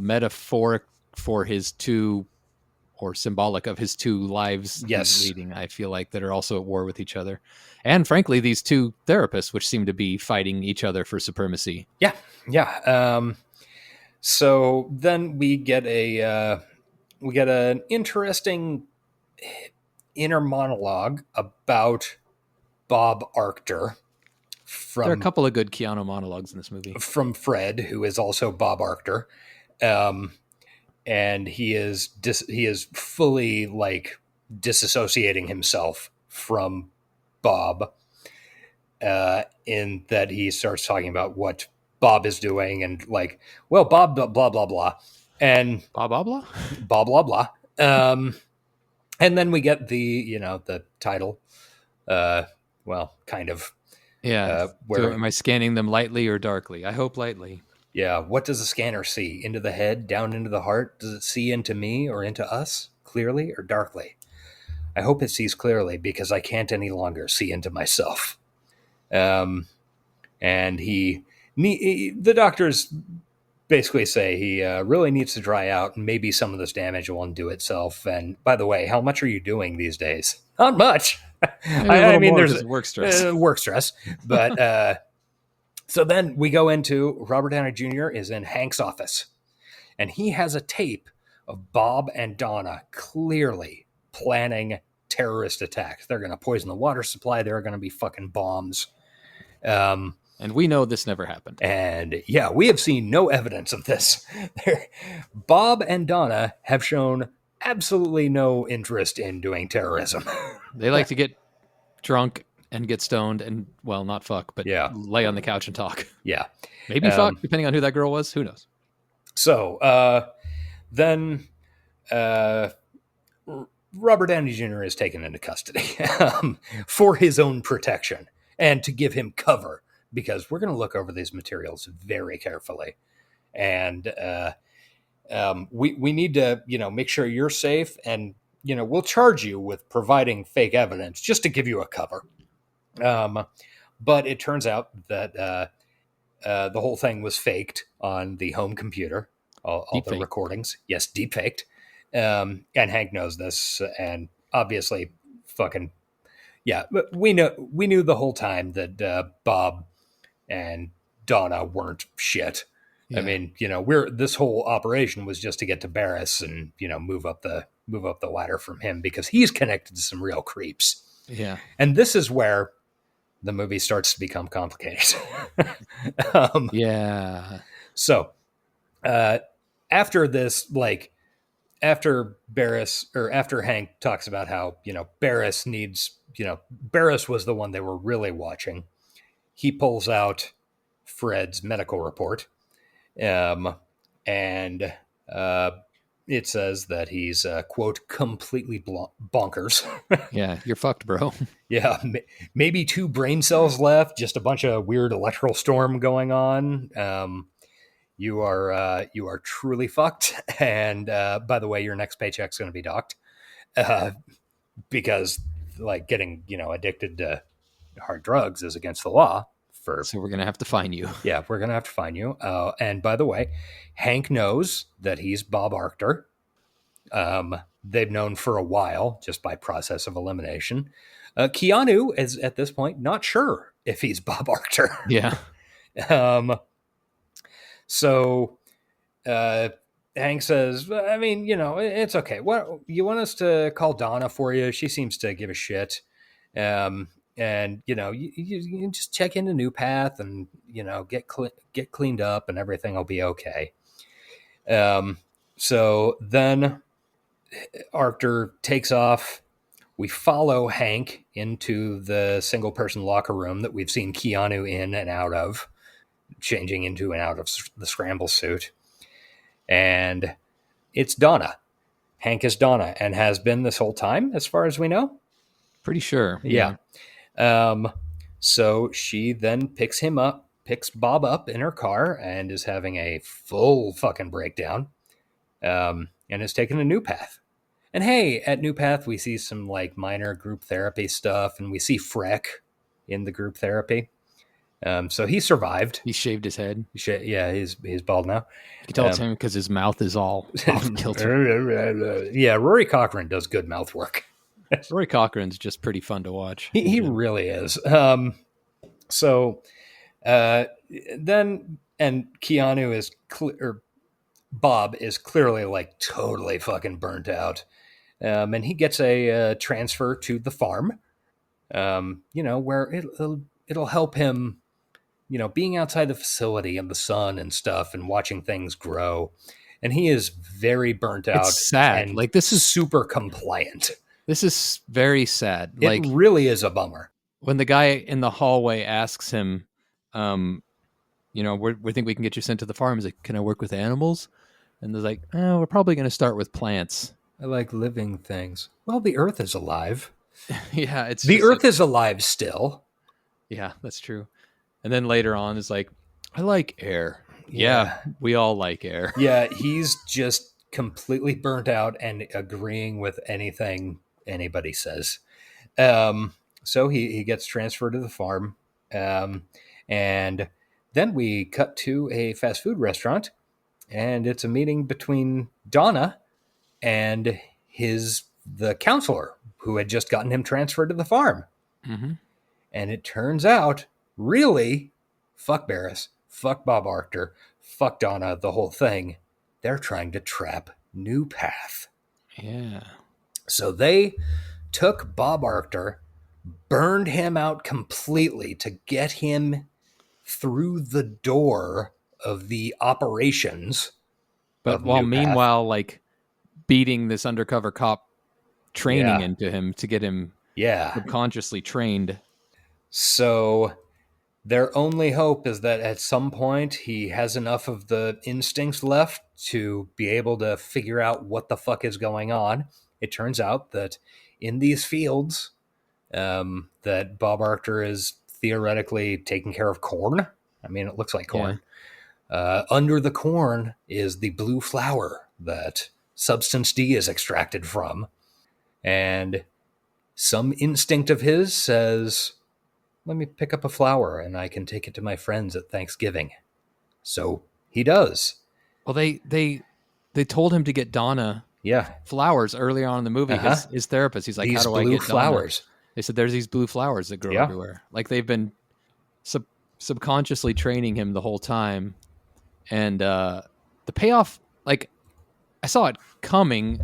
I: metaphoric for his two, or symbolic of his two lives he's leading, I feel like, that are also at war with each other. And frankly, these two therapists, which seem to be fighting each other for supremacy.
G: Yeah. So then we get an interesting inner monologue about Bob Arctor.
I: There are a couple of good Keanu monologues in this movie.
G: From Fred, who is also Bob Arctor. And he is fully like disassociating himself from Bob, in that he starts talking about what Bob is doing and like, well, Bob, blah, blah, blah, blah. And
I: blah, blah, blah,
G: blah, blah, blah. And then we get the title, well, kind of.
I: Yeah. Am I scanning them lightly or darkly? I hope lightly.
G: Yeah. What does the scanner see? Into the head, down into the heart? Does it see into me or into us? Clearly or darkly? I hope it sees clearly because I can't any longer see into myself. And the doctors basically say he really needs to dry out and maybe some of this damage will undo itself. And by the way, how much are you doing these days? Not much. I mean, there's
I: work stress.
G: But so then we go into Robert Downey Jr. is in Hank's office, and he has a tape of Bob and Donna clearly planning terrorist attacks. They're going to poison the water supply. There are going to be fucking bombs.
I: And we know this never happened.
G: And yeah, we have seen no evidence of this. Bob and Donna have shown absolutely no interest in doing terrorism.
I: They like to get drunk and get stoned and, well, not fuck, but lay on the couch and talk.
G: Yeah.
I: Maybe fuck, depending on who that girl was. Who knows?
G: So then Robert Downey Jr. is taken into custody for his own protection and to give him cover, because we're going to look over these materials very carefully. And we need to, make sure you're safe, and, we'll charge you with providing fake evidence just to give you a cover. But it turns out that the whole thing was faked on the home computer, all the recordings. Yes, deep faked. And Hank knows this, and obviously fucking, yeah, but we knew the whole time that Bob and Donna weren't shit. Yeah. I mean, this whole operation was just to get to Barris and, move up the ladder from him, because he's connected to some real creeps.
I: Yeah.
G: And this is where the movie starts to become complicated.
I: Yeah.
G: So, after this, after Barris, or after Hank talks about how, Barris needs, Barris was the one they were really watching, he pulls out Fred's medical report. And it says that he's, quote, completely bonkers.
I: Yeah, you're fucked, bro.
G: Yeah, maybe 2 brain cells left, just a bunch of weird electrical storm going on. You are truly fucked. And by the way, your next paycheck's going to be docked, because getting addicted to hard drugs is against the law.
I: So we're going to have to fine you.
G: Yeah, we're going to have to fine you. And by the way, Hank knows that he's Bob Arctor. They've known for a while, just by process of elimination. Keanu is at this point not sure if he's Bob Arctor.
I: Yeah.
G: So Hank says, I mean, it's okay. What, you want us to call Donna for you? She seems to give a shit. And, you just check into New Path and, get cleaned up and everything will be okay. So then Arctor takes off. We follow Hank into the single person locker room that we've seen Keanu in and out of, changing into and out of the scramble suit. And it's Donna. Hank is Donna, and has been this whole time, as far as we know.
I: Pretty sure.
G: Yeah. So she then picks Bob up in her car, and is having a full fucking breakdown, and is taking a New Path. And hey, at New Path, we see some minor group therapy stuff, and we see Freck in the group therapy. So he survived.
I: He shaved his head.
G: Yeah, he's bald now.
I: You can tell it's him because his mouth is all off kilter.
G: Yeah, Rory Cochrane does good mouth work.
I: Rory Cochrane's just pretty fun to watch.
G: He really is. So then, and Keanu is Bob is clearly totally fucking burnt out. And he gets a transfer to the farm, where it'll help him, being outside the facility and the sun and stuff and watching things grow. And he is very burnt out.
I: It's sad.
G: And
I: this is
G: super compliant.
I: This is very sad.
G: It really is a bummer.
I: When the guy in the hallway asks him, we think we can get you sent to the farm. He's like, can I work with animals? And they're like, we're probably going to start with plants.
G: I like living things. Well, the earth is alive.
I: Yeah.
G: The earth is alive still.
I: Yeah, that's true. And then later on is like, I like air. Yeah, we all like air.
G: Yeah, he's just completely burnt out and agreeing with anything anybody says. So he gets transferred to the farm. And then we cut to a fast food restaurant, and it's a meeting between Donna and the counselor who had just gotten him transferred to the farm.
I: Mm-hmm. And
G: it turns out, really, fuck Barris, fuck Bob Arctor, fuck Donna, the whole thing. They're trying to trap New Path.
I: Yeah.
G: So they took Bob Arctor, burned him out completely to get him through the door of the operations.
I: But while meanwhile, beating this undercover cop training into him to get him subconsciously trained.
G: So Their only hope is that at some point he has enough of the instincts left to be able to figure out what the fuck is going on. It turns out that in these fields, that Bob Arctor is theoretically taking care of corn. I mean, it looks like corn. Under the corn is the blue flower that Substance D is extracted from. And some instinct of his says, let me pick up a flower and I can take it to my friends at Thanksgiving. So he does.
I: Well, they told him to get Donna flowers early on in the movie. His therapist, he's like,
G: these
I: how do I
G: blue
I: get
G: flowers?
I: Donna? They said there's these blue flowers that grow everywhere. Like they've been subconsciously training him the whole time. And the payoff, like I saw it coming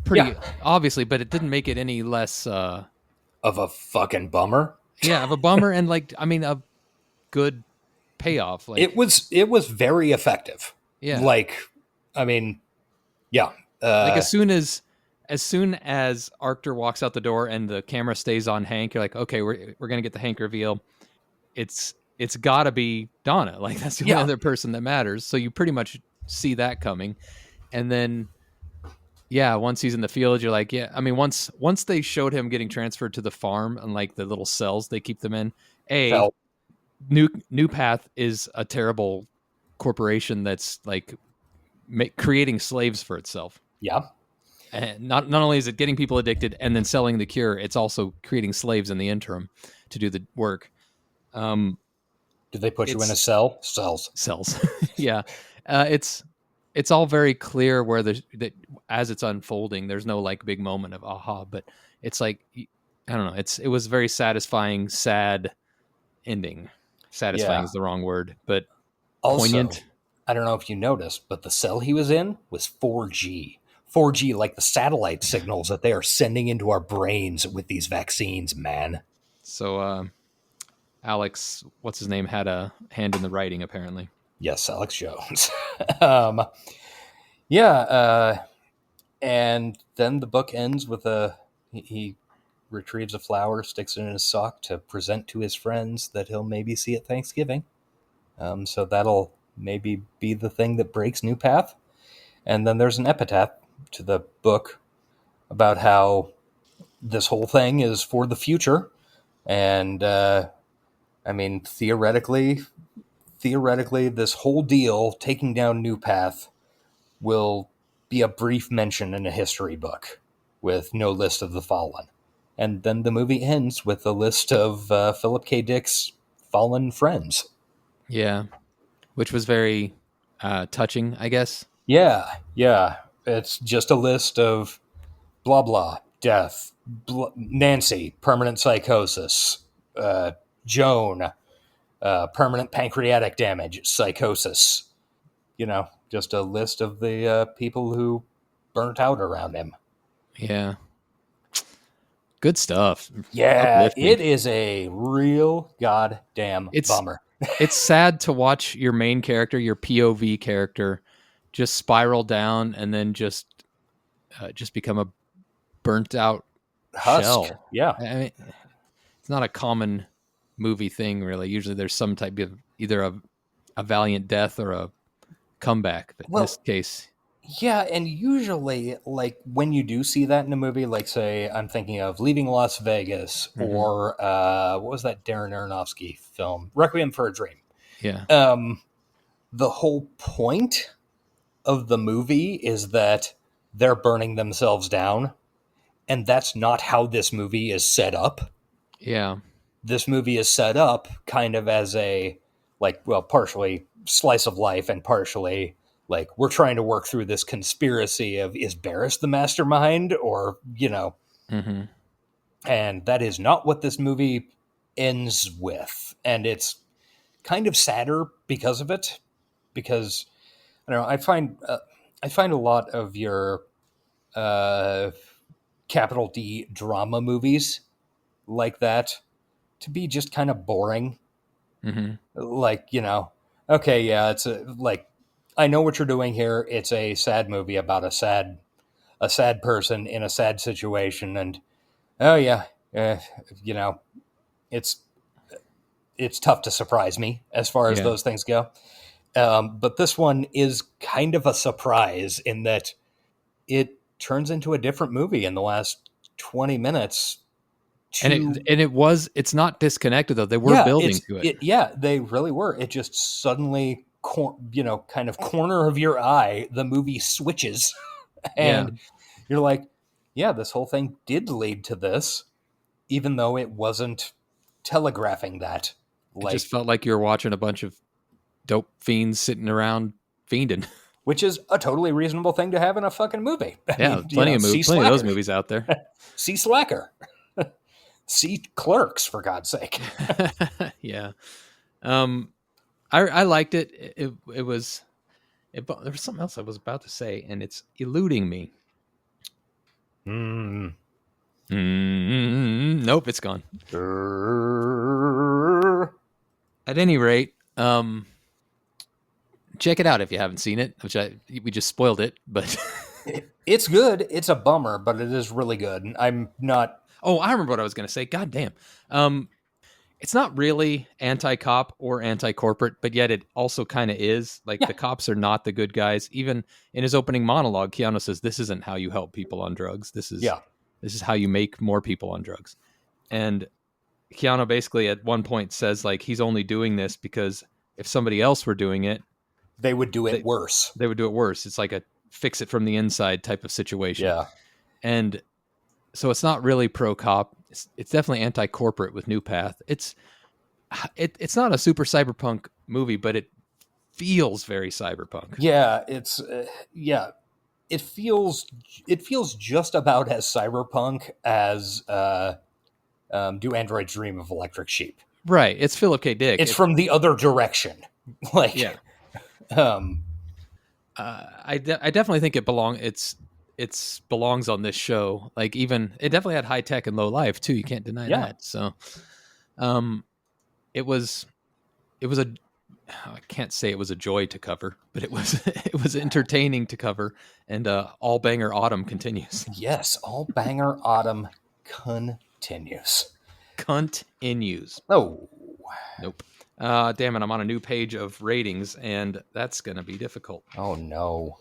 I: pretty obviously, but it didn't make it any less
G: of a fucking bummer.
I: Yeah, of a bummer, and like I mean a good payoff. Like
G: it was very effective.
I: Yeah.
G: Like I mean, yeah.
I: Like as soon as Arctor walks out the door and the camera stays on Hank, you're like, okay, we're gonna get the Hank reveal. It's gotta be Donna. Like that's the only other person that matters. So you pretty much see that coming. And then once he's in the field, you're like, I mean, once they showed him getting transferred to the farm and like the little cells they keep them in, New Path is a terrible corporation that's like creating slaves for itself.
G: Yeah.
I: And not only is it getting people addicted and then selling the cure, it's also creating slaves in the interim to do the work.
G: Did they put you in a cell? Cells.
I: Yeah. It's all very clear where that as it's unfolding, there's no like big moment of aha, but it's like, I don't know. It was very satisfying, sad ending. Satisfying is the wrong word, but
G: also,
I: poignant.
G: I don't know if you noticed, but the cell he was in was 4G. 4G, like the satellite signals that they are sending into our brains with these vaccines, man.
I: So, Alex, what's his name, had a hand in the writing, apparently.
G: Yes, Alex Jones. And then the book ends with he retrieves a flower, sticks it in his sock to present to his friends that he'll maybe see at Thanksgiving. So that'll maybe be the thing that breaks New Path. And then there's an epitaph to the book about how this whole thing is for the future. And, I mean, theoretically, this whole deal, taking down New Path, will be a brief mention in a history book with no list of the fallen. And then the movie ends with a list of Philip K. Dick's fallen friends.
I: Yeah, which was very touching, I guess.
G: Yeah. It's just a list of blah, blah, death, Nancy, permanent psychosis, Joan, permanent pancreatic damage, psychosis. You know, just a list of the people who burnt out around him.
I: Yeah. Good stuff.
G: Yeah, it is a real goddamn bummer.
I: It's sad to watch your main character, your POV character, just spiral down and then just become a burnt out shell.
G: Yeah.
I: I mean, it's not a common movie thing, really. Usually there's some type of either a valiant death or a comeback. But in this case...
G: Yeah, and usually, like, when you do see that in a movie, like, say, I'm thinking of Leaving Las Vegas, or, what was that Darren Aronofsky film? Requiem for a Dream.
I: Yeah.
G: The whole point of the movie is that they're burning themselves down, and that's not how this movie is set up.
I: Yeah.
G: This movie is set up kind of as a, like, well, partially slice of life and partially... like, we're trying to work through this conspiracy of, is Barris the mastermind? Or, you know.
I: Mm-hmm.
G: And that is not what this movie ends with. And it's kind of sadder because of it. Because, I don't know, I find a lot of your capital D drama movies like that to be just kind of boring.
I: Mm-hmm.
G: Like, you know, okay, yeah, it's like, I know what you're doing here. It's a sad movie about a sad person in a sad situation. And, oh yeah, you know, it's it's tough to surprise me as far as those things go. But this one is kind of a surprise in that it turns into a different movie in the last 20 minutes.
I: It's not disconnected though. They were building to it.
G: They really were. It just suddenly, kind of corner of your eye, the movie switches and you're like, yeah, this whole thing did lead to this, even though it wasn't telegraphing that.
I: It just felt like you were watching a bunch of dope fiends sitting around fiending.
G: Which is a totally reasonable thing to have in a fucking movie.
I: Yeah, plenty of those movies out there.
G: See Slacker. See Clerks, for God's sake.
I: Yeah. I liked it. It was there was something else I was about to say, and it's eluding me. Nope, it's gone. At any rate, check it out if you haven't seen it, we just spoiled it, but
G: it's good. It's a bummer, but it is really good. I'm not.
I: Oh, I remember what I was going to say. God damn. It's not really anti-cop or anti-corporate, but yet it also kind of is. Like, the cops are not the good guys. Even in his opening monologue, Keanu says, this isn't how you help people on drugs. This is how you make more people on drugs. And Keanu basically at one point says, like, he's only doing this because if somebody else were doing it,
G: they would do it worse.
I: They would do it worse. It's like a fix it from the inside type of situation.
G: Yeah.
I: And so it's not really pro-cop. It's definitely anti-corporate with New Path. It's not a super cyberpunk movie, but it feels very cyberpunk.
G: Yeah, it feels just about as cyberpunk as Do Androids Dream of Electric Sheep?
I: Right. It's Philip K. Dick.
G: It's from the other direction. Like,
I: yeah. I definitely think it belongs on this show. Like, even it definitely had high tech and low life too. You can't deny that. So, it was I can't say it was a joy to cover, but it was entertaining to cover. And All Banger Autumn continues.
G: Yes, All Banger Autumn continues. Oh,
I: nope. Damn it! I'm on a new page of ratings, and that's gonna be difficult.
G: Oh no.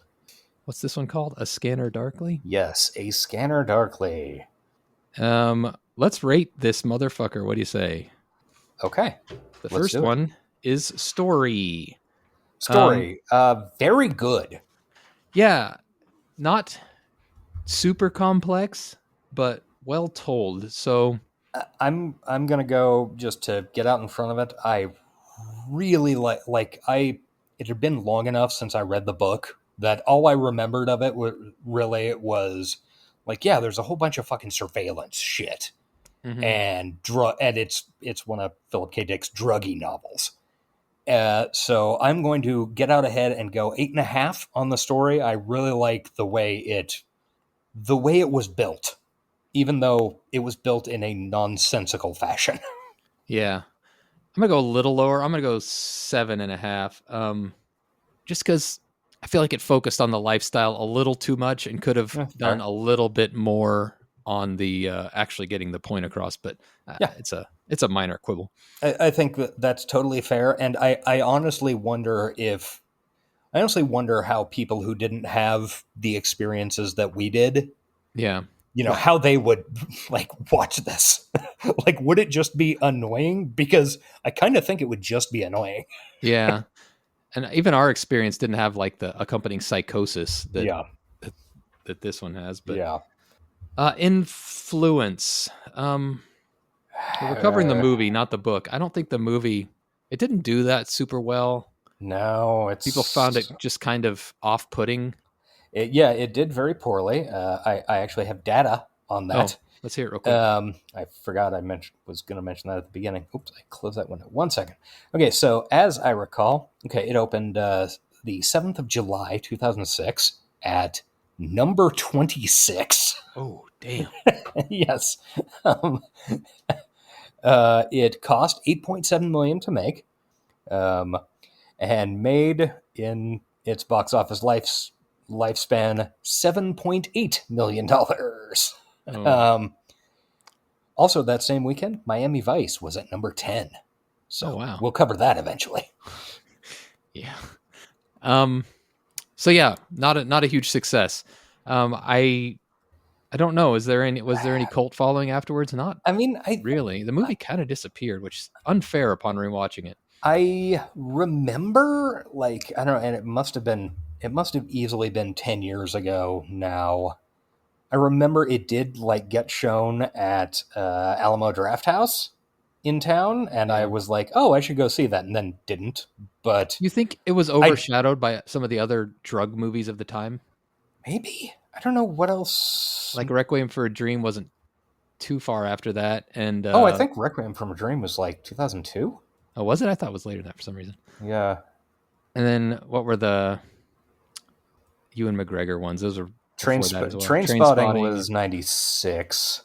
I: What's this one called? A Scanner Darkly?
G: Yes, A Scanner Darkly.
I: Let's rate this motherfucker. What do you say?
G: Okay.
I: The first one is Story.
G: Very good.
I: Yeah. Not super complex, but well told. So
G: I'm gonna go just to get out in front of it. I really it had been long enough since I read the book that all I remembered of it was like, yeah, there's a whole bunch of fucking surveillance shit. Mm-hmm. And it's one of Philip K. Dick's druggy novels. So I'm going to get out ahead and go 8.5 on the story. I really like the way it was built, even though it was built in a nonsensical fashion.
I: Yeah. I'm going to go a little lower. I'm going to go 7.5. Just because I feel like it focused on the lifestyle a little too much and could have done a little bit more on the actually getting the point across. But it's a minor quibble.
G: I think that's totally fair. And I honestly wonder how people who didn't have the experiences that we did, how they would like watch this. Like, would it just be annoying? Because I kind of think it would just be annoying.
I: Yeah. And even our experience didn't have like the accompanying psychosis that this one has. But Influence. We're covering the movie, not the book. I don't think the movie, it didn't do that super well.
G: No,
I: people found it just kind of off-putting.
G: It did very poorly. I actually have data on that.
I: Oh, let's hear it real quick.
G: I forgot was going to mention that at the beginning. Oops, I closed that window. 1 second. Okay, so as I recall, it opened the 7th of July, 2006 at number 26.
I: Oh, damn.
G: Yes. It cost $8.7 million to make, and made in its box office lifespan $7.8 million.
I: Oh.
G: Also, that same weekend, Miami Vice was at number 10. So
I: wow.
G: we'll cover that eventually.
I: Yeah. So yeah, not a huge success. I don't know. Was there any cult following afterwards? Not
G: I mean,
I: really. The movie kind of disappeared, which is unfair upon rewatching it.
G: I remember, like, I don't know, and it must have easily been 10 years ago now. I remember it did, like, get shown at Alamo Drafthouse in town, and I was like, oh, I should go see that, and then didn't. But
I: You think it was overshadowed by some of the other drug movies of the time?
G: maybe. I don't know what else.
I: Like Requiem for a Dream wasn't too far after that, and
G: I think Requiem from a Dream was like 2002.
I: Oh, was it? I thought it was later than that for some reason.
G: Yeah.
I: And then what were the Ewan McGregor ones? Those were
G: Train Spotting was 96.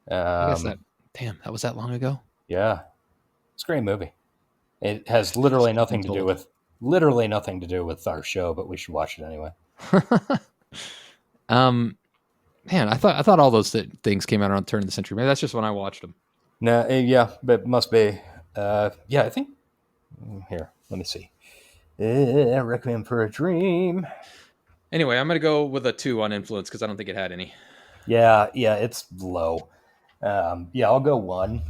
I: I guess that was that long ago.
G: Yeah, it's a great movie. It has literally nothing to do with our show, but we should watch it anyway.
I: Man, I thought all those things came out around the turn of the century. Maybe that's just when I watched them.
G: No, yeah, but it must be. I think. Here, let me see. Requiem for a Dream.
I: Anyway, I'm gonna go with a 2 on influence because I don't think it had any.
G: Yeah, it's low. I'll go 1.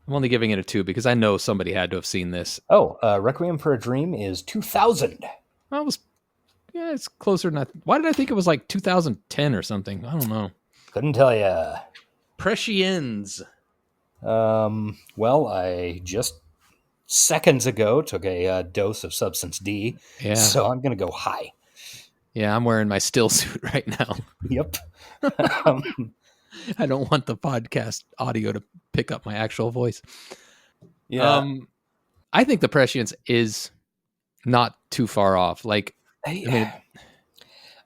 I: I'm only giving it a 2 because I know somebody had to have seen this.
G: Oh, Requiem for a Dream is 2000.
I: Well, it's closer than why did I think it was like 2010 or something? I don't know.
G: Couldn't tell you.
I: Prescience.
G: Well, I just seconds ago took a dose of Substance D, so I'm going to go high.
I: Yeah, I'm wearing my still suit right now.
G: Yep.
I: I don't want the podcast audio to pick up my actual voice.
G: Yeah.
I: I think the prescience is not too far off. Like, I mean,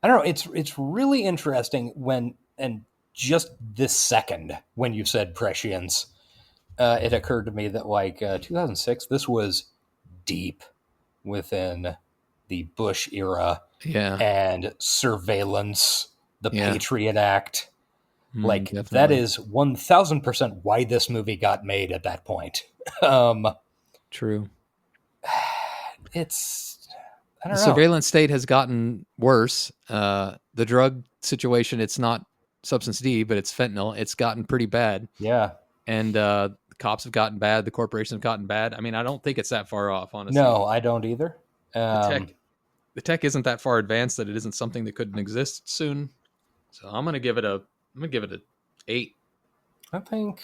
G: I don't know. It's really interesting and just this second when you said prescience, it occurred to me that like 2006, this was deep within the Bush era, and surveillance, the Patriot Act. Like
I: definitely.
G: that is 1000% why this movie got made at that point.
I: True.
G: It's I don't
I: the
G: know.
I: Surveillance state has gotten worse. The drug situation, it's not Substance D, but it's fentanyl. It's gotten pretty bad.
G: Yeah.
I: And the cops have gotten bad. The corporations have gotten bad. I mean, I don't think it's that far off, honestly.
G: No, I don't either.
I: The tech isn't that far advanced that it isn't something that couldn't exist soon. So I'm gonna give it a 8.
G: I think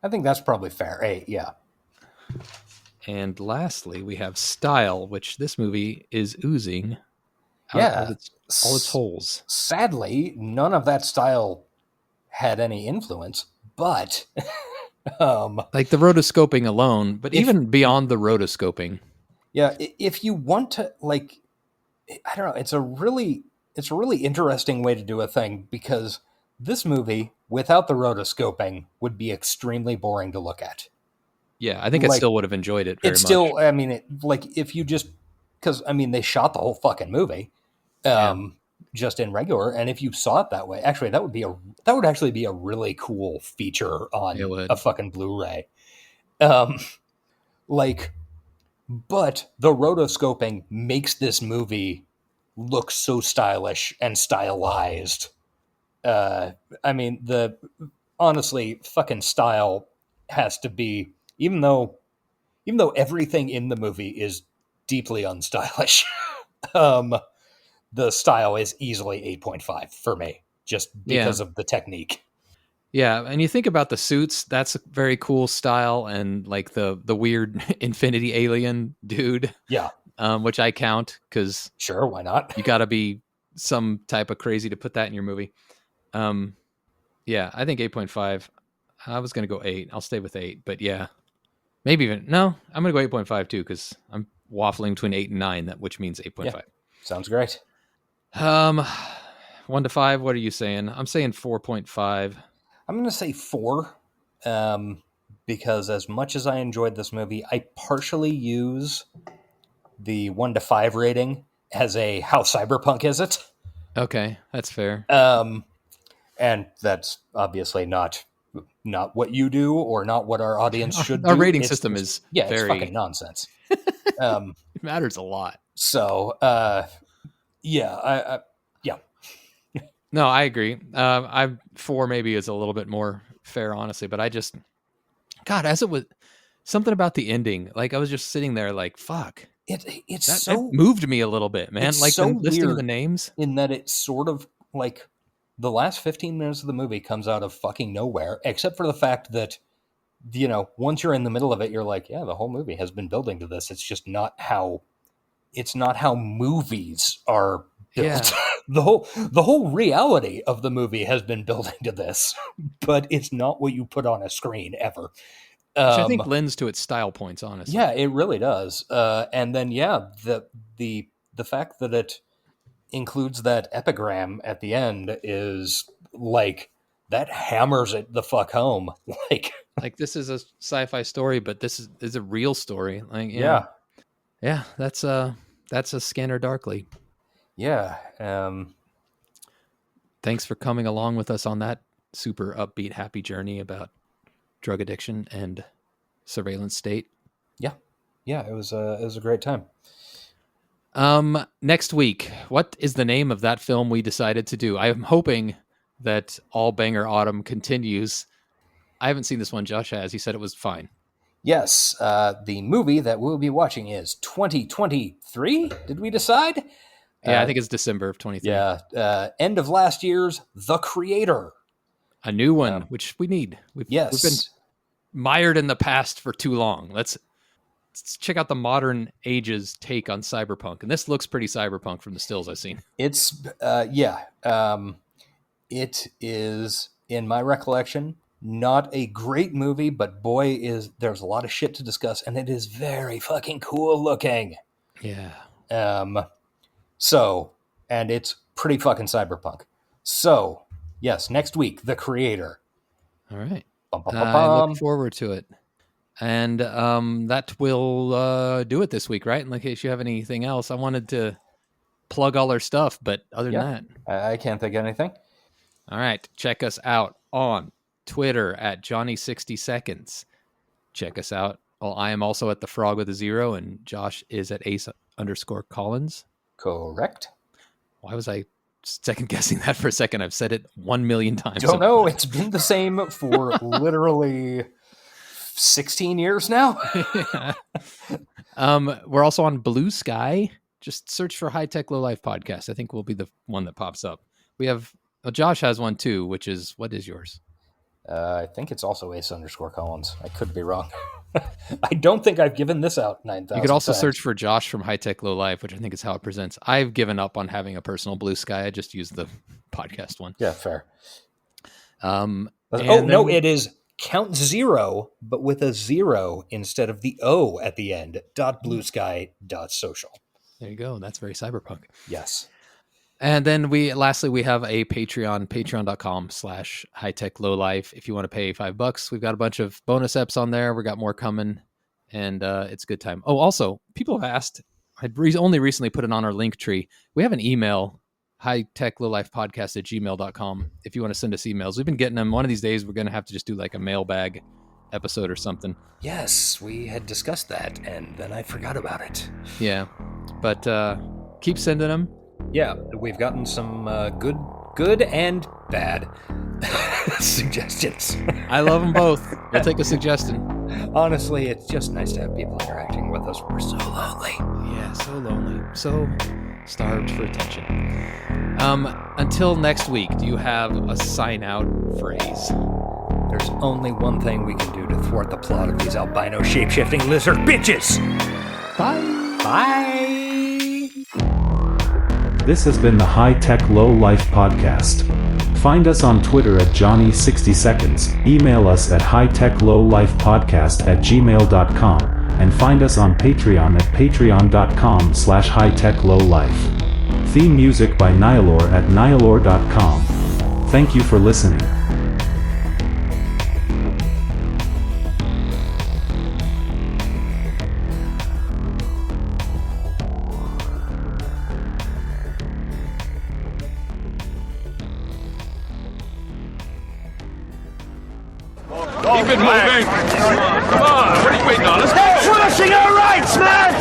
G: that's probably fair. 8, yeah.
I: And lastly, we have style, which this movie is oozing out of all its holes.
G: Sadly, none of that style had any influence, but
I: like the rotoscoping alone, but even beyond the rotoscoping.
G: Yeah, if you want to, like, I don't know, it's a really interesting way to do a thing, because this movie, without the rotoscoping, would be extremely boring to look at.
I: Yeah, I think I still would have enjoyed it very much.
G: Still, I mean, if you just, because, I mean, they shot the whole fucking movie just in regular, and if you saw it that way, actually, that would actually be a really cool feature on a fucking Blu-ray. But the rotoscoping makes this movie look so stylish and stylized. I mean, honestly, fucking style has to be, even though everything in the movie is deeply unstylish, the style is easily 8.5 for me, just because of the technique.
I: Yeah, and you think about the suits, that's a very cool style, and like the weird infinity alien dude.
G: Yeah.
I: Which I count, because
G: sure, why not?
I: You gotta be some type of crazy to put that in your movie. Yeah, I think 8.5. I was gonna go 8. I'll stay with 8, but yeah. Maybe even I'm gonna go 8.5 too, because I'm waffling between 8 and 9, which means 8.5.
G: Yeah, sounds great.
I: 1 to 5, what are you saying? I'm saying 4.5.
G: I'm going to say 4, because as much as I enjoyed this movie, I partially use the 1 to 5 rating as a how cyberpunk is it?
I: Okay, that's fair.
G: And that's obviously not not what you do or not what our audience should do.
I: Our rating
G: It's
I: system
G: just-
I: is
G: it's
I: very
G: fucking nonsense.
I: it matters a lot.
G: So, yeah.
I: No, I agree. I'm 4 maybe is a little bit more fair, honestly, but I just, God, as it was something about the ending, like I was just sitting there like, fuck.
G: It's
I: That
G: so
I: moved me a little bit, man.
G: it's
I: Like
G: so
I: the listing of
G: weird
I: the names.
G: in that it's sort of like the last 15 minutes of the movie comes out of fucking nowhere, except for the fact that, you know, once you're in the middle of it, you're like, yeah, the whole movie has been building to this. It's just not how movies are built.
I: Yeah.
G: the whole reality of the movie has been building to this, but it's not what you put on a screen ever.
I: Which I think lends to its style points, honestly.
G: Yeah, it really does. And then, yeah, the fact that it includes that epigram at the end is like, that hammers it the fuck home.
I: Like this is a sci-fi story, but this is a real story. Like,
G: yeah.
I: That's a Scanner Darkly.
G: Yeah.
I: Thanks for coming along with us on that super upbeat, happy journey about drug addiction and surveillance state.
G: Yeah, it was a great time.
I: Next week, what is the name of that film we decided to do? I am hoping that All Banger Autumn continues. I haven't seen this one. Josh has. He said it was fine.
G: Yes, the movie that we'll be watching is 2023. Did we decide?
I: Yeah, I think it's December of 23.
G: Yeah, end of last year's The Creator.
I: A new one, which we need. We've been mired in the past for too long. Let's check out the modern age's take on cyberpunk. And this looks pretty cyberpunk from the stills I've seen.
G: It's, it is, in my recollection, not a great movie, but boy, there's a lot of shit to discuss, and it is very fucking cool looking.
I: Yeah.
G: So, and it's pretty fucking cyberpunk. So, yes, next week, The Creator.
I: All right.
G: Bum, bum,
I: I look forward to it. And that will do it this week, right? In case you have anything else, I wanted to plug all our stuff, but other than that,
G: I can't think of anything.
I: All right. Check us out on Twitter at Johnny60seconds. Check us out. Well, I am also at the Frog with a 0, and Josh is at Ace_Collins.
G: Correct.
I: Why was I second guessing that for a second? I've said it 1 million times.
G: Don't know. It's been the same for literally 16 years now.
I: We're also on Bluesky. Just search for High Tech Low Life Podcast. I think we'll be the one that pops up. We have Josh has one too, which is, what is yours?
G: I think it's also Ace_Collins. I could be wrong. I don't think I've given this out 9,000
I: You could also
G: times.
I: search for Josh from High Tech Low Life, which I think is how it presents. I've given up on having a personal Bluesky. I just use the podcast one.
G: Yeah, fair.
I: No,
G: it is Count Zero, but with a 0 instead of the O at the end. .bluesky.social.
I: There you go. That's very cyberpunk.
G: Yes.
I: And then we have a Patreon, patreon.com/hightechlowlife. If you want to pay $5, we've got a bunch of bonus eps on there. We got more coming, and it's a good time. Oh, also, people have asked, I'd only recently put it on our link tree. We have an email, hightechlowlifepodcast@gmail.com. If you want to send us emails, we've been getting them. One of these days, we're going to have to just do like a mailbag episode or something.
G: Yes, we had discussed that, and then I forgot about it.
I: Yeah, but keep sending them.
G: Yeah, we've gotten some good and bad suggestions.
I: I love them both. We'll take a suggestion.
G: Honestly, it's just nice to have people interacting with us. We're so lonely.
I: Yeah, so lonely. So starved for attention. Until next week, do you have a sign-out phrase?
G: There's only one thing we can do to thwart the plot of these albino shape-shifting lizard bitches.
I: Bye.
G: Bye.
H: This has been the High Tech Low Life Podcast. Find us on Twitter at Johnny60seconds, email us at hightechlowlifepodcast@gmail.com, and find us on Patreon at patreon.com/hightechlowlife. Theme music by Nihilor at nihilor.com. Thank you for listening.
D: Keep it moving. Come on, what are you waiting on? Let's go.
F: They're trashing our rights, man!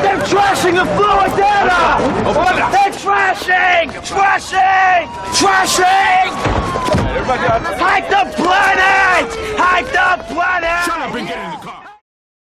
F: They're trashing the fluid data! They're trashing! Hide the planet! Hide the planet!
D: Shut up and get in the car.